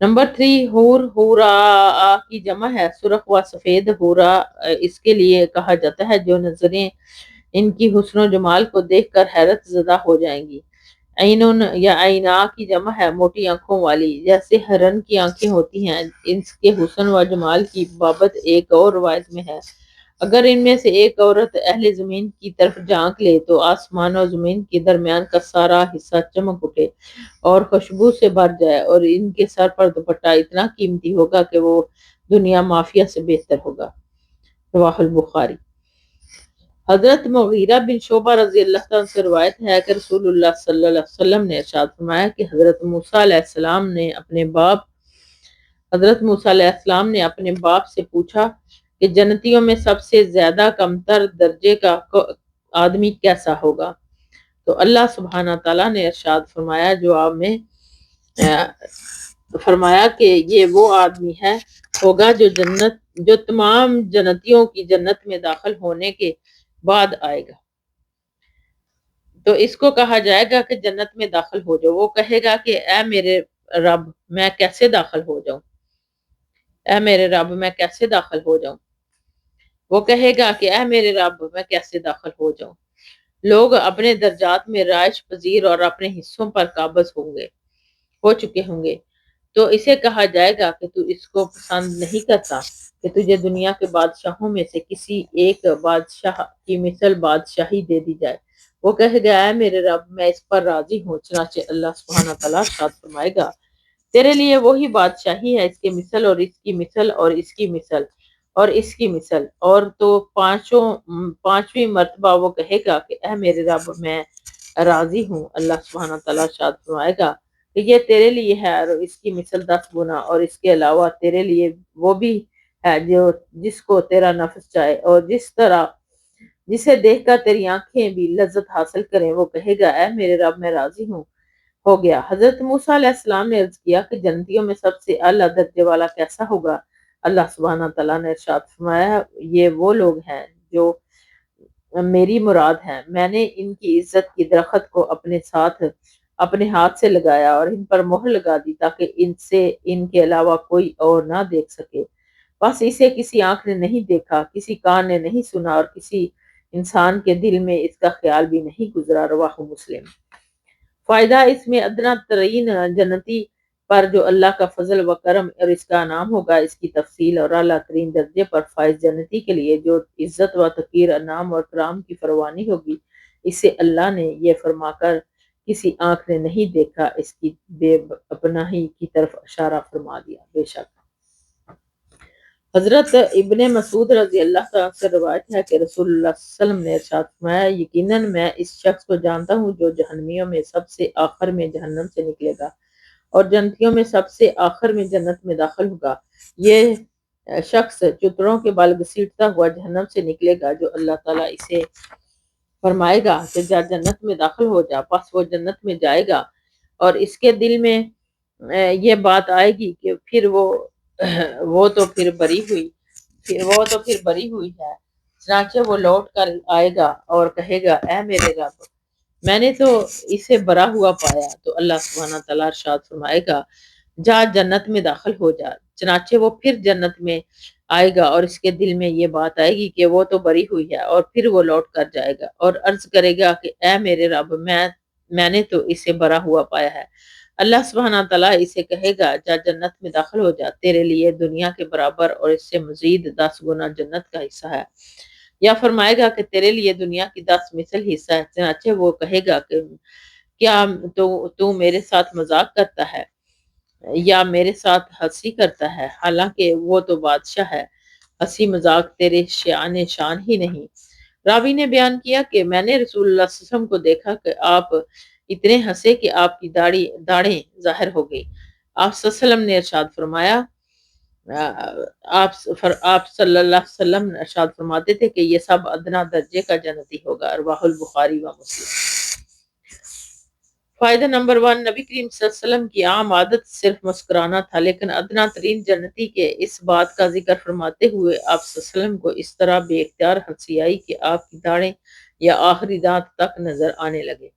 نمبر 3، حورا کی جمع ہے، سرخ و سفید حورا اس کے لیے کہا جاتا ہے جو نظریں ان کی حسن و جمال کو دیکھ کر حیرت زدہ ہو جائیں گی۔ عینن یا عینا کی جمع ہے، موٹی آنکھوں والی، جیسے ہرن کی آنکھیں ہوتی ہیں۔ اس کے حسن و جمال کی بابت ایک اور روایت میں ہے، اگر ان میں سے ایک عورت اہل زمین کی طرف جھانک لے تو آسمان و زمین کے درمیان کا سارا حصہ چمک اٹھے اور خوشبو سے بھر جائے، اور ان کے سر پر دوپٹہ اتنا قیمتی ہوگا کہ وہ دنیا مافیا سے بہتر ہوگا۔ رواہ البخاری۔ حضرت مغیرہ بن شعبہ رضی اللہ عنہ سے روایت ہے کہ رسول اللہ صلی اللہ علیہ وسلم نے ارشاد فرمایا کہ حضرت موسیٰ علیہ السلام نے اپنے باپ سے پوچھا کہ جنتیوں میں سب سے زیادہ کمتر درجے کا آدمی کیسا ہوگا؟ تو اللہ سبحانہ تعالیٰ نے ارشاد فرمایا جواب میں فرمایا کہ یہ وہ آدمی ہوگا جو تمام جنتیوں کی جنت میں داخل ہونے کے بعد آئے گا۔ تو اس کو کہا جائے گا کہ جنت میں داخل ہو جاؤ، وہ کہے گا کہ اے میرے رب میں کیسے داخل ہو جاؤں، اے میرے رب میں کیسے داخل ہو جاؤں، وہ کہے گا کہ اے میرے رب میں کیسے داخل ہو جاؤں۔ لوگ اپنے درجات میں رائش پذیر اور اپنے حصوں پر قابض ہو چکے ہوں گے، تو اسے کہا جائے گا کہ تو اس کو پسند نہیں کرتا کہ تجھے دنیا کے بادشاہوں میں سے کسی ایک بادشاہ کی مثل بادشاہی دے دی جائے، وہ کہے گا اے میرے رب میں اس پر راضی ہوں۔ چنانچہ اللہ سبحانہ تعالیٰ ارشاد فرمائے گا تیرے لیے وہی بادشاہی ہے، اس کی مثل اور اس کی مثل اور اس کی مثل اور اس کی مثل، اور تو پانچویں مرتبہ وہ کہے گا کہ اے میرے رب میں راضی ہوں۔ اللہ سبحانہ تعالیٰ ارشاد فرمائے گا کہ یہ تیرے لیے ہے اور اس کی مثل 10 گنا، اور اس کے علاوہ تیرے لیے وہ بھی ہے جس کو تیرا نفس چاہے، اور جسے دیکھ کر تیری آنکھیں بھی لذت حاصل کریں، وہ کہے گا اے میرے رب میں راضی ہوں، ہو گیا۔ حضرت موسیٰ علیہ السلام نے عرض کیا کہ جنتیوں میں سب سے اعلیٰ درجے والا کیسا ہوگا؟ اللہ سبحانہ تعالیٰ نے ارشاد فرمایا یہ وہ لوگ ہیں جو میری مراد ہیں، میں نے ان کی عزت کی درخت کو اپنے ہاتھ سے لگایا اور ان پر مہر لگا دی تاکہ ان کے علاوہ کوئی اور نہ دیکھ سکے، بس اسے کسی آنکھ نے نہیں دیکھا، کسی کان نے نہیں سنا اور کسی انسان کے دل میں اس کا خیال بھی نہیں گزرا۔ رواہ مسلم۔ فائدہ اس میں ادنا ترین جنتی پر جو اللہ کا فضل و کرم اور اس کا انعام ہوگا اس کی تفصیل، اور اعلیٰ ترین درجے پر فائز جنتی کے لیے جو عزت و تقیر، انعام اور کرام کی فروانی ہوگی، اسے اللہ نے یہ فرما کر کسی آنکھ نے نہیں دیکھا، اس کی بے پناہی کی طرف اشارہ فرما دیا۔ بے شک حضرت ابن مسعود رضی اللہ عنہ سے روایت ہے کہ رسول اللہ صلی اللہ علیہ وسلم نے ارشاد فرمایا یقیناً میں اس شخص کو جانتا ہوں جو جہنمیوں میں سب سے آخر میں جہنم سے نکلے گا اور جنتیوں میں سب سے آخر میں جنت میں داخل ہوگا۔ یہ شخص چتروں کے بال گھسیٹتا ہوا جہنم سے نکلے گا، جو اللہ تعالیٰ اسے فرمائے گا کہ جا جنت میں داخل ہو جا، پس وہ جنت میں جائے گا اور اس کے دل میں یہ بات آئے گی کہ پھر وہ تو پھر بری ہوئی ہے، چنانچہ وہ لوٹ کر آئے گا اور کہے گا اے میرے رب میں نے تو اسے برا ہوا پایا، تو اللہ سبحانہ تعالیٰ ارشاد فرمائے گا جا جنت میں داخل ہو جا، چنانچہ وہ پھر جنت میں آئے گا اور اس کے دل میں یہ بات آئے گی کہ وہ تو بری ہوئی ہے، اور پھر وہ لوٹ کر جائے گا اور عرض کرے گا کہ اے میرے رب میں نے تو اسے برا ہوا پایا ہے۔ اللہ سبحانہ تعالیٰ اسے کہے گا جا جنت میں داخل ہو جا، تیرے لیے دنیا کے برابر اور اس سے مزید 10 گنا جنت کا حصہ ہے، یا فرمائے گا کہ تیرے لیے دنیا کی 10 مثل حصہ ہے، چنانچہ وہ کہے گا کہ کیا تو میرے ساتھ مذاق کرتا ہے یا میرے ساتھ ہنسی کرتا ہے، حالانکہ وہ تو بادشاہ ہے، ہنسی مذاق تیرے شان ہی نہیں۔ راوی نے بیان کیا کہ میں نے رسول اللہ صلی اللہ علیہ وسلم کو دیکھا کہ آپ اتنے ہنسے کہ آپ کی داڑھیں ظاہر ہو گئی۔ آپ صلی اللہ علیہ وسلم نے ارشاد فرمایا آپ صلی اللہ علیہ وسلم ارشاد فرماتے تھے کہ یہ سب ادنا درجے کا جنتی ہوگا۔ رواہ البخاری و مسلم۔ فائدہ نمبر 1، نبی کریم صلی اللہ علیہ وسلم کی عام عادت صرف مسکرانا تھا، لیکن ادنا ترین جنتی کے اس بات کا ذکر فرماتے ہوئے آپ صلی اللہ علیہ وسلم کو اس طرح بے اختیار ہنسی آئی کہ آپ کی داڑھیں یا آخری دانت تک نظر آنے لگے۔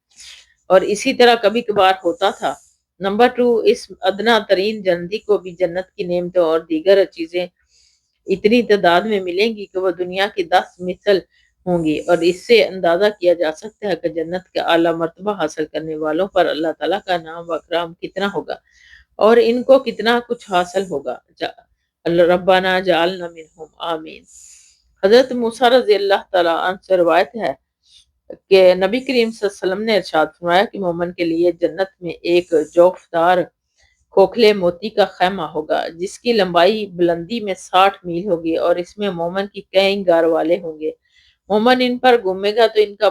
اور اسی طرح کبھی کبھار ہوتا تھا۔ نمبر 2، اس ادنا ترین جنتی کو بھی جنت کی نعمتوں اور دیگر چیزیں اتنی تعداد میں ملیں گی کہ وہ دنیا کی 10 مثل ہوں گی، اور اس سے اندازہ کیا جا سکتا ہے کہ جنت کے اعلیٰ مرتبہ حاصل کرنے والوں پر اللہ تعالیٰ کا نام و اکرام کتنا ہوگا اور ان کو کتنا کچھ حاصل ہوگا۔ اللہ ربنا جعلنا منہم، آمین۔ حضرت موسیٰ رضی اللہ تعالیٰ عنہ سے روایت ہے کہ نبی کریم صلی اللہ علیہ وسلم نے ارشاد فرمایا کہ مومن کے لیے جنت میں ایک جوفدار کھوکھلے موتی کا خیمہ ہوگا جس کی لمبائی بلندی میں 60 میل ہوگی، اور اس میں مومن کی کئی گھر والے ہوں گے۔ مومن ان پر گھومے گا تو ان کا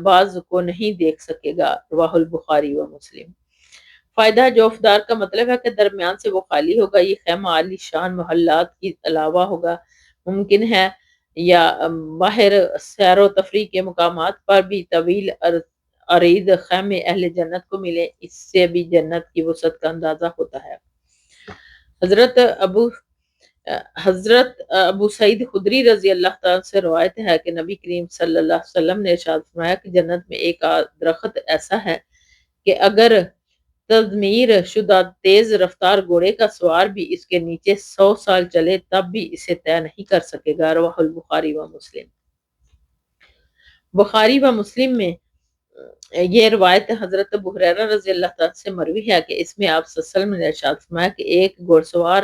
بعض کو نہیں دیکھ سکے گا۔ رواہ البخاری و مسلم۔ فائدہ جوفدار کا مطلب ہے کہ درمیان سے وہ خالی ہوگا۔ یہ خیمہ عالی شان محلات کی علاوہ ہوگا۔ ممکن ہے یا باہر سیر و تفریح کے مقامات پر بھی طویل عرید خیمے اہل جنت کو ملے، اس سے بھی جنت کی وسعت کا اندازہ ہوتا ہے۔ حضرت ابو سعید خدری رضی اللہ تعالیٰ سے روایت ہے کہ نبی کریم صلی اللہ علیہ وسلم نے ارشاد فرمایا کہ جنت میں ایک درخت ایسا ہے کہ اگر تدمیر شدہ تیز رفتار گھوڑے کا سوار بھی اس کے نیچے 100 سال چلے تب بھی اسے طے نہیں کر سکے گا۔ رواہ البخاری و مسلم۔ بخاری و مسلم میں یہ روایت حضرت ابو ہریرہ رضی اللہ تعالیٰ سے مروی ہے کہ اس میں آپ صلی اللہ علیہ وسلم نے ارشاد فرمایا کہ ایک گھوڑ سوار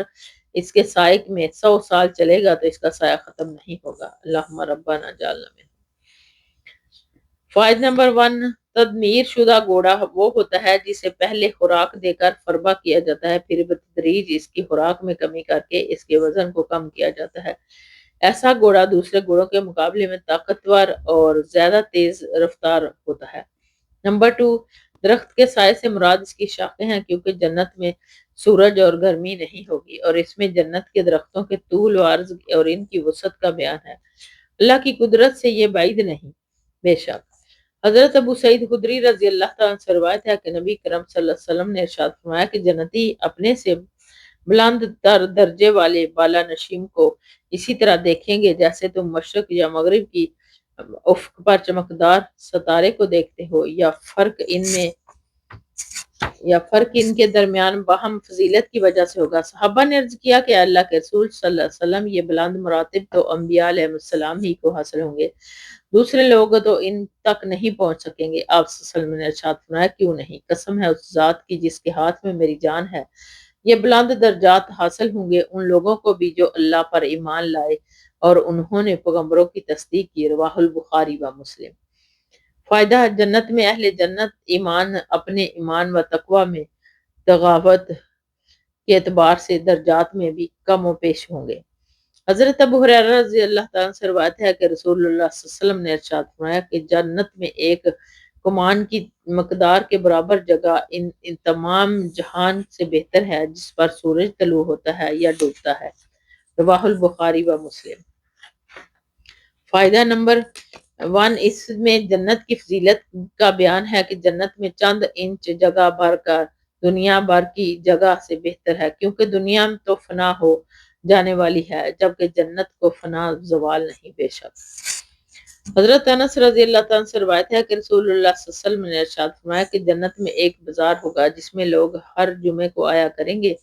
اس کے سائق میں 100 سال چلے گا تو اس کا سایہ ختم نہیں ہوگا۔ اللہم ربنا جعلنا منہم۔ فائدہ نمبر 1، تدمیر شدہ گھوڑا وہ ہوتا ہے جسے پہلے خوراک دے کر فربا کیا جاتا ہے، پھر بتدریج اس کی خوراک میں کمی کر کے اس کے وزن کو کم کیا جاتا ہے۔ ایسا گھوڑا دوسرے گھوڑوں کے مقابلے میں طاقتور اور زیادہ تیز رفتار ہوتا ہے۔ نمبر 2، درخت کے سائے سے مراد اس کی شاخیں ہیں، کیونکہ جنت میں سورج اور گرمی نہیں ہوگی، اور اس میں جنت کے درختوں کے طول و عرض اور ان کی وسعت کا بیان ہے۔ اللہ کی قدرت سے یہ بعید نہیں۔ بے شک حضرت ابو سعید خدری رضی اللہ تعالیٰ عنہ سے روایت ہے کہ نبی کرم صلی اللہ علیہ وسلم نے ارشاد فرمایا کہ جنتی اپنے سے بلند تر درجے والے بالا نشیم کو اسی طرح دیکھیں گے جیسے تم مشرق یا مغرب کی افق پر چمکدار ستارے کو دیکھتے ہو، یا فرق ان کے درمیان باہم فضیلت کی وجہ سے ہوگا۔ صحابہ نے عرض کیا کہ اللہ کے رسول صلی اللہ علیہ وسلم، یہ بلند مراتب تو انبیاء علیہ السلام ہی کو حاصل ہوں گے، دوسرے لوگ تو ان تک نہیں پہنچ سکیں گے۔ آپ صلی اللہ علیہ وسلم نے ارشاد فرمایا کیوں نہیں، قسم ہے اس ذات کی جس کے ہاتھ میں میری جان ہے، یہ بلند درجات حاصل ہوں گے ان لوگوں کو بھی جو اللہ پر ایمان لائے اور انہوں نے پیغمبروں کی تصدیق کی۔ رواہ البخاری و مسلم۔ فائدہ، جنت میں اہل جنت اپنے ایمان و تقوی میں تغاوت کے اعتبار سے درجات میں بھی کم و پیش ہوں گے۔ حضرت ابو ہریرہ رضی اللہ تعالیٰ سے روایت ہے کہ رسول اللہ صلی اللہ علیہ وسلم نے ارشاد فرمایا کہ جنت میں ایک کمان کی مقدار کے برابر جگہ ان تمام جہان سے بہتر ہے جس پر سورج طلوع ہوتا ہے یا ڈوبتا ہے۔ رواہ البخاری و مسلم۔ فائدہ نمبر 1، اس میں جنت کی فضیلت کا بیان ہے کہ جنت میں چند انچ جگہ بھر کر دنیا بھر کی جگہ سے بہتر ہے، کیونکہ دنیا میں تو فنا ہو جانے والی ہے جبکہ جنت کو فنا زوال نہیں۔ بے شک حضرت انس رضی اللہ تعالیٰ سے روایت ہے کہ رسول اللہ صلی اللہ علیہ وسلم نے ارشاد فرمایا کہ جنت میں ایک بازار ہوگا جس میں لوگ ہر جمعے کو آیا کریں گے،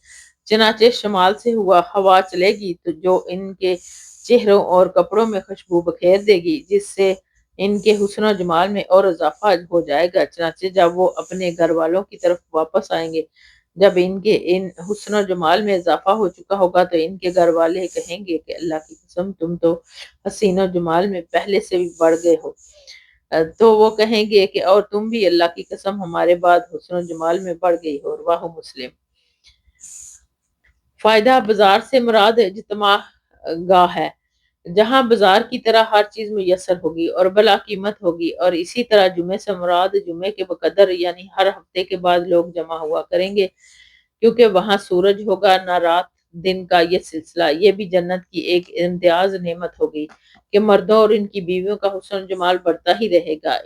چنانچہ شمال سے ہوا چلے گی تو جو ان کے چہروں اور کپڑوں میں خوشبو بکھیر دے گی جس سے ان کے حسن و جمال میں اور اضافہ ہو جائے گا، چنانچہ جب وہ اپنے گھر والوں کی طرف واپس آئیں گے، جب ان کے حسن و جمال میں اضافہ ہو چکا ہوگا تو ان کے گھر والے کہیں گے کہ اللہ کی قسم تم تو حسین و جمال میں پہلے سے بھی بڑھ گئے ہو، تو وہ کہیں گے کہ اور تم بھی اللہ کی قسم ہمارے بعد حسن و جمال میں بڑھ گئی ہو۔ رواہ مسلم۔ فائدہ، بازار سے مراد اجتماع گاہ ہے جہاں بازار کی طرح ہر چیز میسر ہوگی اور بلا قیمت ہوگی، اور اسی طرح جمعے سے مراد جمعے کے بقدر یعنی ہر ہفتے کے بعد لوگ جمع ہوا کریں گے، کیونکہ وہاں سورج ہوگا نہ رات دن کا یہ سلسلہ۔ یہ بھی جنت کی ایک امتیاز نعمت ہوگی کہ مردوں اور ان کی بیویوں کا حسن جمال بڑھتا ہی رہے گا،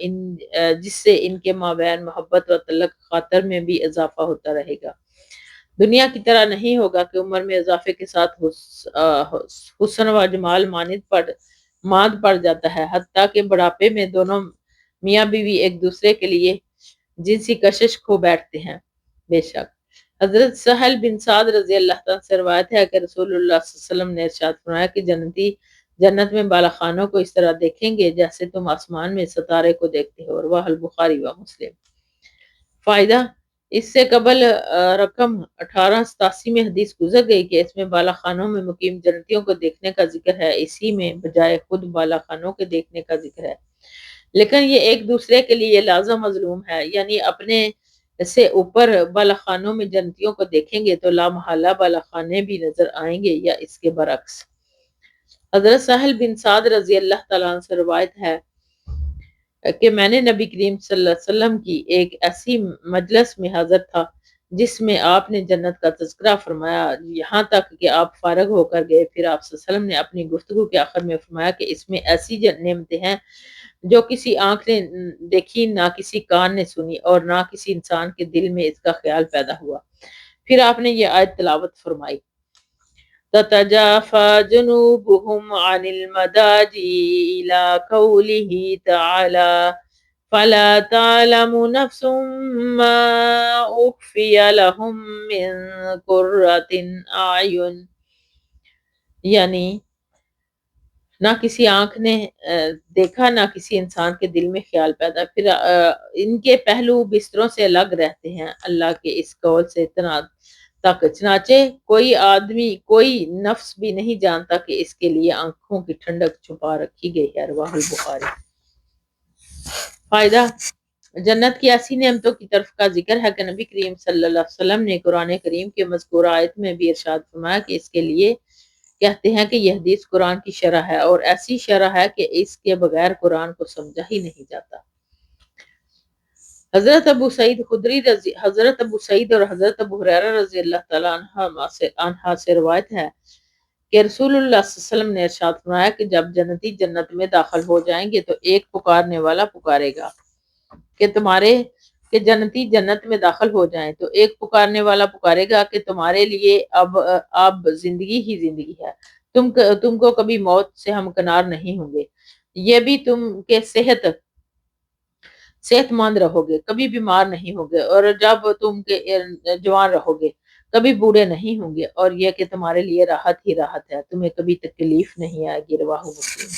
جس سے ان کے مابین محبت و تعلق خاطر میں بھی اضافہ ہوتا رہے گا۔ دنیا کی طرح نہیں ہوگا کہ عمر میں اضافے کے ساتھ حسن و جمال ماند پڑ جاتا ہے، حتیٰ کہ بڑھاپے میں دونوں میاں بیوی ایک دوسرے کے لیے جنسی کشش کھو بیٹھتے ہیں۔ بے شک حضرت سہل بن سعد رضی اللہ تعالیٰ سے روایت ہے کہ رسول اللہ صلی اللہ علیہ وسلم نے ارشاد فرمایا کہ جنتی جنت میں بالا خانوں کو اس طرح دیکھیں گے جیسے تم آسمان میں ستارے کو دیکھتے ہو، رواہ البخاری و مسلم۔ فائدہ، اس سے قبل رقم 1887 میں حدیث گزر گئی کہ اس میں بالا خانوں میں مقیم جنتیوں کو دیکھنے کا ذکر ہے، اسی میں بجائے خود بالا خانوں کے دیکھنے کا ذکر ہے، لیکن یہ ایک دوسرے کے لیے لازم مظلوم ہے، یعنی اپنے سے اوپر بالا خانوں میں جنتیوں کو دیکھیں گے تو لامحالہ بالا خانے بھی نظر آئیں گے، یا اس کے برعکس۔ حضرت سہل بن سعد رضی اللہ تعالیٰ عنہ سے روایت ہے کہ میں نے نبی کریم صلی اللہ علیہ وسلم کی ایک ایسی مجلس میں حاضر تھا جس میں آپ نے جنت کا تذکرہ فرمایا، یہاں تک کہ آپ فارغ ہو کر گئے، پھر آپ صلی اللہ علیہ وسلم نے اپنی گفتگو کے آخر میں فرمایا کہ اس میں ایسی نعمتیں ہیں جو کسی آنکھ نے دیکھی، نہ کسی کان نے سنی، اور نہ کسی انسان کے دل میں اس کا خیال پیدا ہوا۔ پھر آپ نے یہ آیت تلاوت فرمائی، تتجافى جنوبهم عن المضاجع إلى قوله تعالى فلا تعلم نفس ما أخفي لهم من قرة أعين، یعنی نہ کسی آنکھ نے دیکھا، نہ کسی انسان کے دل میں خیال پیدا، پھر ان کے پہلو بستروں سے الگ رہتے ہیں اللہ کے اس قول سے اتنا تک، چنانچہ کوئی آدمی، کوئی نفس بھی نہیں جانتا کہ اس کے لیے آنکھوں کی ٹھنڈک چھپا رکھی گئی ہے، رواہ البخاری۔ فائدہ، جنت کی ایسی نعمتوں کی طرف کا ذکر ہے کہ نبی کریم صلی اللہ علیہ وسلم نے قرآن کریم کے مذکورہ آیت میں بھی ارشاد فرمایا کہ اس کے لیے کہتے ہیں کہ یہ حدیث قرآن کی شرح ہے، اور ایسی شرح ہے کہ اس کے بغیر قرآن کو سمجھا ہی نہیں جاتا۔ حضرت ابو سعید اور حضرت ابو ہریرہ رضی اللہ تعالیٰ عنہ سے روایت ہے کہ رسول اللہ صلی اللہ علیہ وسلم نے ارشاد فرمایا کہ جب جنتی جنت میں داخل ہو جائیں گے تو ایک پکارنے والا پکارے گا کہ جنتی جنت میں داخل ہو جائیں، تو ایک پکارنے والا پکارے گا کہ تمہارے لیے اب زندگی ہی زندگی ہے، تم کو کبھی موت سے ہمکنار نہیں ہوں گے، یہ بھی تم کے صحت مند رہو گے، کبھی بیمار نہیں ہوگے، اور جب تم کے جوان رہو گے کبھی بوڑھے نہیں ہوں گے، اور یہ کہ تمہارے لیے راحت ہی راحت ہے، تمہیں کبھی تکلیف نہیں آئے گی، رواہ مسلم۔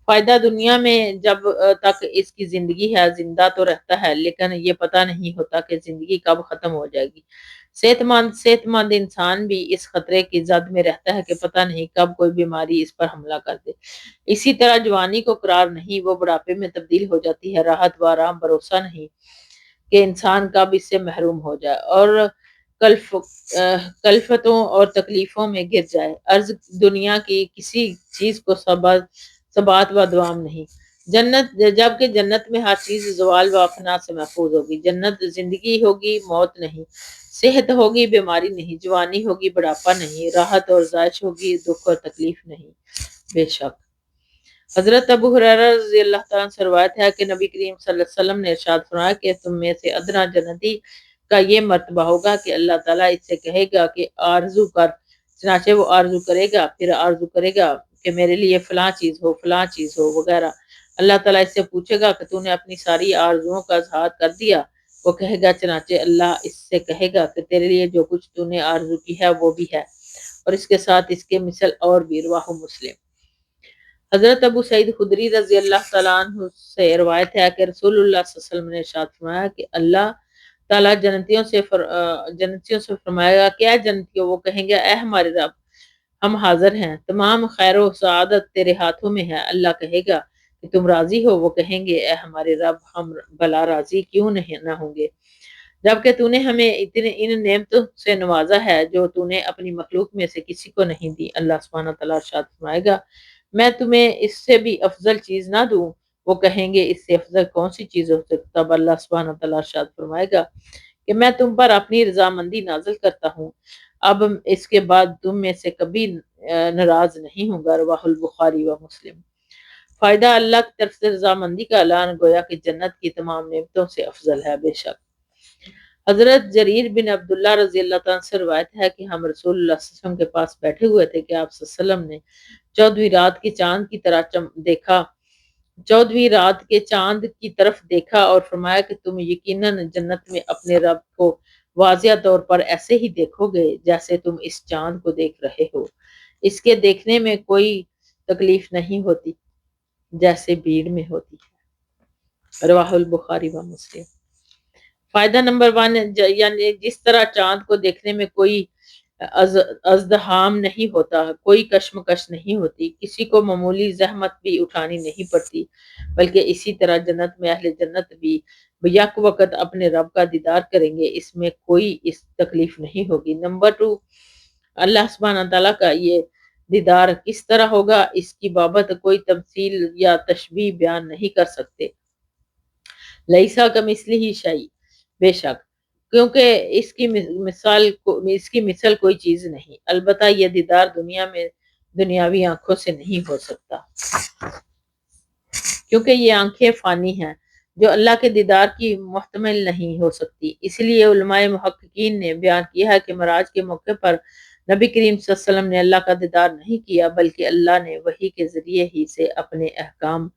فائدہ، دنیا میں جب تک اس کی زندگی ہے زندہ تو رہتا ہے، لیکن یہ پتہ نہیں ہوتا کہ زندگی کب ختم ہو جائے گی۔ صحت مند انسان بھی اس خطرے کی زد میں رہتا ہے کہ پتہ نہیں کب کوئی بیماری اس پر حملہ کر دے۔ اسی طرح جوانی کو قرار نہیں، وہ بڑھاپے میں تبدیل ہو جاتی ہے، راحت و آرام بھروسہ نہیں کہ انسان کب اس سے محروم ہو جائے اور کلفتوں اور تکلیفوں میں گر جائے۔ عرض دنیا کی کسی چیز کو ثبات و دوام نہیں، جبکہ جنت میں ہر چیز زوال و فنا سے محفوظ ہوگی۔ جنت زندگی ہوگی، موت نہیں، صحت ہوگی، بیماری نہیں، جوانی ہوگی، بڑھاپا نہیں، راحت اور زائش ہوگی، دکھ اور تکلیف نہیں۔ بے شک حضرت ابو ہریرہ رضی اللہ تعالیٰ سے روایت ہے کہ نبی کریم صلی اللہ علیہ وسلم نے ارشاد فرمایا کہ تم میں سے ادنا جنتی کا یہ مرتبہ ہوگا کہ اللہ تعالیٰ اس سے کہے گا کہ آرزو کر، چنانچہ وہ آرزو کرے گا، پھر آرزو کرے گا کہ میرے لیے فلاں چیز ہو وغیرہ۔ اللہ تعالیٰ اس سے پوچھے گا کہ تو نے اپنی ساری آرزوؤں کا اظہار کر دیا؟ وہ کہے گا، چنانچہ اللہ اس سے کہے گا کہ تیرے لیے جو کچھ تو نے آرزو کی ہے وہ بھی ہے، اور اس کے ساتھ اس کے مثل اور بھی، رواہ مسلم۔ حضرت ابو سعید خدری رضی اللہ تعالیٰ عنہ سے روایت ہے کہ رسول اللہ صلی اللہ علیہ وسلم نے ارشاد فرمایا کہ اللہ تعالیٰ جنتیوں سے فرمائے گا، کیا جنتیوں؟ وہ کہیں گے، اے ہمارے رب، ہم حاضر ہیں، تمام خیر و سعادت تیرے ہاتھوں میں ہے۔ اللہ کہے گا کہ تم راضی ہو؟ وہ کہیں گے، اے ہمارے رب، ہم بھلا راضی کیوں نہ ہوں گے، جبکہ تو نے ہمیں ان نعمتوں سے نوازا ہے جو تو نے اپنی مخلوق میں سے کسی کو نہیں دی۔ اللہ سبحانہ تعالیٰ ارشاد فرمائے گا، میں تمہیں اس سے بھی افضل چیز نہ دوں؟ وہ کہیں گے، اس سے افضل کون سی چیز ہو سکتا؟ تب اللہ سبحانہ تعالیٰ ارشاد فرمائے گا کہ میں تم پر اپنی رضامندی نازل کرتا ہوں، اب اس کے بعد تم میں سے کبھی ناراض نہیں ہوں گا، رواہ البخاری و مسلم۔ فائدہ، اللہ کی طرف سے رضامندی کا اعلان گویا کہ جنت کی تمام نعمتوں سے افضل ہے۔ بے شک حضرت جریر بن عبداللہ رضی اللہ تعالیٰ سے روایت ہے کہ ہم رسول اللہ صلی اللہ علیہ وسلم کے پاس بیٹھے ہوئے تھے کہ آپ صلی اللہ علیہ وسلم نے 14ویں رات کی چاند کی طرح دیکھا 14ویں رات کے چاند کی طرف دیکھا اور فرمایا کہ تم یقیناً جنت میں اپنے رب کو واضح طور پر ایسے ہی دیکھو گے جیسے تم اس چاند کو دیکھ رہے ہو، اس کے دیکھنے میں کوئی تکلیف نہیں ہوتی جیسے بھیڑ میں ہوتی ہے۔ رواہ البخاری و مسلم۔ فائدہ نمبر 1، یعنی جس طرح چاند کو دیکھنے میں کوئی ازدحام نہیں ہوتا، کوئی کشمکش نہیں ہوتی، کسی کو معمولی زحمت بھی اٹھانی نہیں پڑتی، بلکہ اسی طرح جنت میں اہل جنت بھی یک وقت اپنے رب کا دیدار کریں گے، اس میں کوئی اس تکلیف نہیں ہوگی۔ نمبر 2، اللہ سبحانہ تعالیٰ کا یہ دیدار کس طرح ہوگا، اس کی بابت کوئی تمثیل یا تشبیہ بیان نہیں کر سکتے۔ لئیسا کا مثلی شیء، بے شک، کیونکہ اس کی مثل کوئی چیز نہیں، البتہ یہ دیدار دنیا میں دنیاوی آنکھوں سے نہیں ہو سکتا، کیونکہ یہ آنکھیں فانی ہیں جو اللہ کے دیدار کی محتمل نہیں ہو سکتی۔ اس لیے علماء محققین نے بیان کیا ہے کہ معراج کے موقع پر نبی کریم صلی اللہ علیہ وسلم نے اللہ کا دیدار نہیں کیا، بلکہ اللہ نے وحی کے ذریعے ہی سے اپنے احکام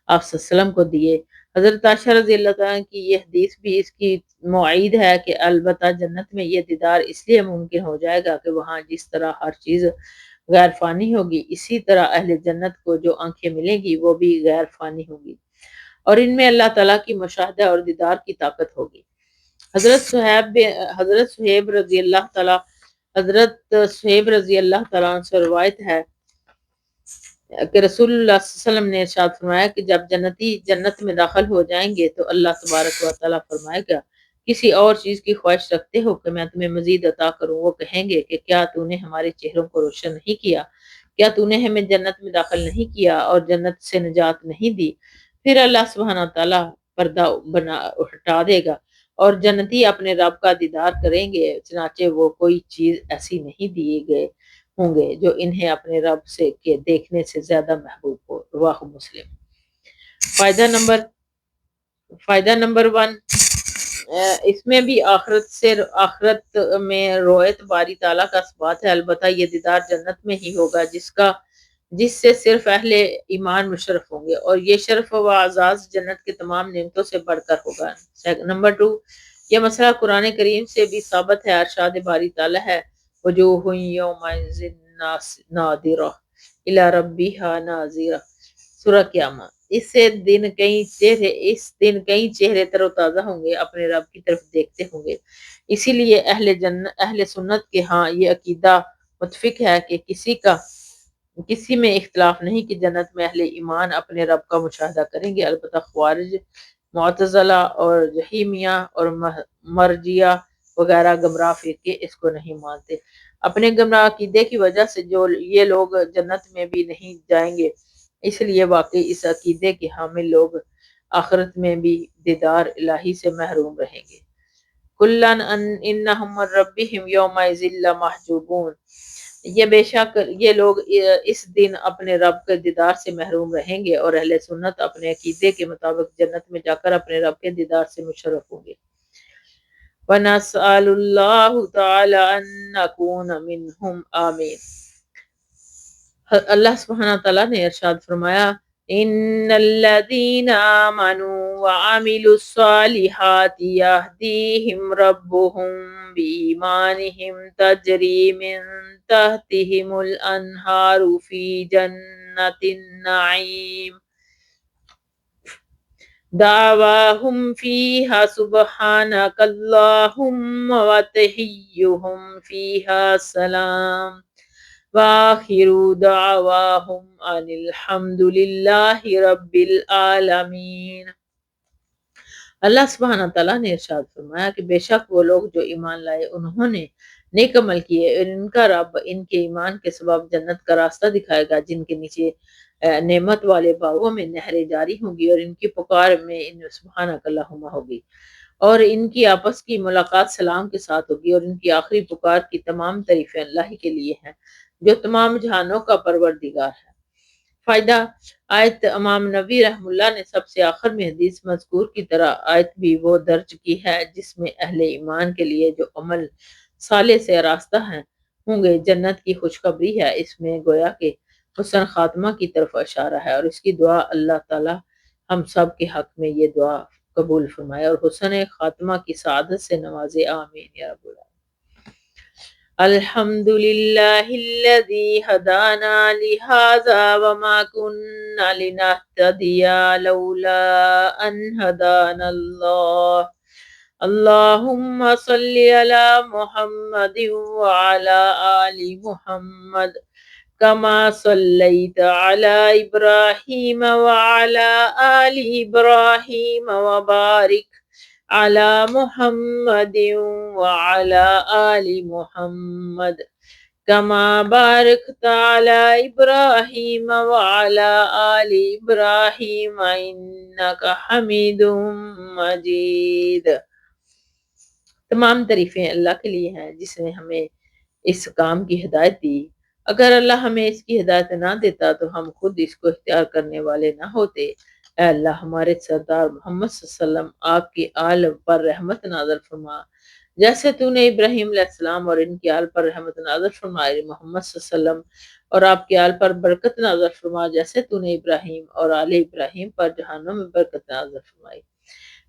آپ صلی اللہ علیہ وسلم کو دیے۔ حضرت عائشہ رضی اللہ عنہ کی یہ حدیث بھی اس کی معید ہے کہ البتہ جنت میں یہ دیدار اس لیے ممکن ہو جائے گا کہ وہاں جس طرح ہر چیز غیر فانی ہوگی، اسی طرح اہل جنت کو جو آنکھیں ملیں گی وہ بھی غیر فانی ہوگی، اور ان میں اللہ تعالیٰ کی مشاہدہ اور دیدار کی طاقت ہوگی۔ حضرت صہیب رضی اللہ تعالیٰ عنہ سے روایت ہے کہ رسول اللہ صلی اللہ علیہ وسلم نے ارشاد فرمایا کہ جب جنتی جنت میں داخل ہو جائیں گے تو اللہ تبارک و تعالیٰ فرمائے گا، کسی اور چیز کی خواہش رکھتے ہو کہ میں تمہیں مزید عطا کروں؟ وہ کہیں گے کہ کیا تو نے ہمارے چہروں کو روشن نہیں کیا؟ کیا تو نے ہمیں جنت میں داخل نہیں کیا اور جنت سے نجات نہیں دی؟ پھر اللہ سبحانہ تعالیٰ پردہ ہٹا دے گا اور جنتی اپنے رب کا دیدار کریں گے، چنانچہ وہ کوئی چیز ایسی نہیں دیے گئے ہوں گے جو انہیں اپنے رب سے کے دیکھنے سے زیادہ محبوب ہو۔ رواہ مسلم۔ فائدہ نمبر 1، اس میں بھی آخرت میں رویت باری تعالیٰ کا ثبات ہے، البتہ یہ دیدار جنت میں ہی ہوگا جس سے صرف اہل ایمان مشرف ہوں گے، اور یہ شرف و اعزاز جنت کے تمام نعمتوں سے بڑھ کر ہوگا۔ نمبر 2، یہ مسئلہ قرآن کریم سے بھی ثابت ہے، ارشاد باری تعالیٰ ہے وجوہ یومئذ ناظرہ الی ربہا ناظرہ، سورہ قیامہ۔ اس دن کئی چہرے تر و تازہ ہوں گے، اپنے رب کی طرف دیکھتے ہوں گے۔ اسی لیے اہل سنت کے ہاں یہ عقیدہ متفق ہے کہ کسی میں اختلاف نہیں کہ جنت میں اہل ایمان اپنے رب کا مشاہدہ کریں گے، البتہ خوارج، معتزلہ اور جہمیہ اور مرجیہ وغیرہ گمراہ فرقے اس کو نہیں مانتے۔ اپنے گمراہ عقیدے کی وجہ سے جو یہ لوگ جنت میں بھی نہیں جائیں گے، اس لیے واقعی اس عقیدے کے حامل لوگ آخرت میں بھی دیدار الہی سے محروم رہیں گے۔ کلن انہم من ربہم یومئذ لمحجوبون، یہ بے شک یہ لوگ اس دن اپنے رب کے دیدار سے محروم رہیں گے، اور اہل سنت اپنے عقیدے کے مطابق جنت میں جا کر اپنے رب کے دیدار سے مشرف ہوں گے۔ وَنَسْأَلُ اللَّهُ تَعَالَى أَن نَّكُونَ مِنْهُمْ آمین۔ اللہ سبحانہ تعالیٰ نے ارشاد فرمایا ان الذین آمنوا وعملوا الصالحات یہدیہم ربہم بإیمانہم تجری من تحتہم الانہار فی جنات النعیم دعواہم فیہا سبحانک اللہم وتحیہم فیہا سلام وآخر دعواہم ان الحمد للہ رب العالمین۔ اللہ سبحانہ تعالیٰ نے ارشاد فرمایا کہ بے شک وہ لوگ جو ایمان لائے، انہوں نے نیک عمل کیے، اور ان کا رب ان کے ایمان کے سبب جنت کا راستہ دکھائے گا جن کے نیچے نعمت والے باغوں میں نہریں جاری ہوں گی، اور ان کی پکار میں ان سبحانک اللہم ہوگی، اور ان کی آپس کی ملاقات سلام کے ساتھ ہوگی، اور ان کی آخری پکار کی تمام تعریفیں اللہ کے لیے ہیں جو تمام جہانوں کا پروردگار ہے۔ فائدہ، آیت امام نووی رحم اللہ نے سب سے آخر میں حدیث مذکور کی طرح آیت بھی وہ درج کی ہے جس میں اہل ایمان کے لیے جو عمل صالح سے راستہ ہیں ہوں گے جنت کی خوشخبری ہے۔ اس میں گویا کہ حسن خاتمہ کی طرف اشارہ ہے، اور اس کی دعا اللہ تعالیٰ ہم سب کے حق میں یہ دعا قبول فرمائے اور حسن خاتمہ کی سعادت سے نوازے، آمین یا رب العالمین۔ الحمد للہ الذی ہدانا لہذا وما كنا لنهتدی لولا ان ہدانا اللہ۔ اللہم صلی علی محمد وعلی آل محمد کما صلیت علی ابراہیم وعلی آل ابراہیم وبارک علی محمد وعلی آل محمد کما بارکت علی ابراہیم وعلی آل ابراہیم انک حمید مجید۔ تمام تعریفیں اللہ کے لیے ہیں جس نے ہمیں اس کام کی ہدایت دی۔ اگر اللہ ہمیں اس کی ہدایت نہ دیتا تو ہم خود اس کو اختیار کرنے والے نہ ہوتے۔ اے اللہ ہمارے سردار محمد صلی اللہ علیہ وسلم آپ کی آل پر رحمت نازل فرما، جیسے تو نے ابراہیم علیہ السلام اور ان کی آل پر رحمت نازل فرمائی، محمد صلی اللہ علیہ وسلم اور آپ کی آل پر برکت نازل فرما، جیسے تو نے ابراہیم اور آل ابراہیم پر جہانوں میں برکت نازل فرمائی۔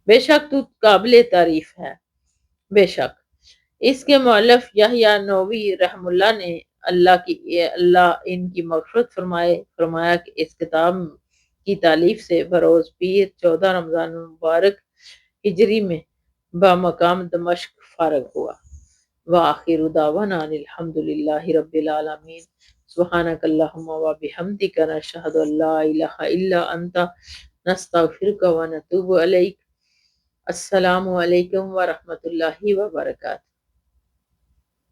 بے شک تو قابل تعریف ہے۔ بے شک اس کے مؤلف یحییٰ نووی رحم اللہ نے اللہ ان کی مغفرت فرمایا کہ اس کتاب کی تالیف سے بروز پیر 14 رمضان مبارک ہجری میں بمقام دمشق فارغ ہوا۔ وآخر دعوانا ان الحمد للہ رب العالمین۔ سبحانک اللہم وبحمدک نشہد ان لا الہ الا انت نستغفرک ونتوب الیک۔ السلام علیکم ورحمۃ اللہ وبرکاتہ۔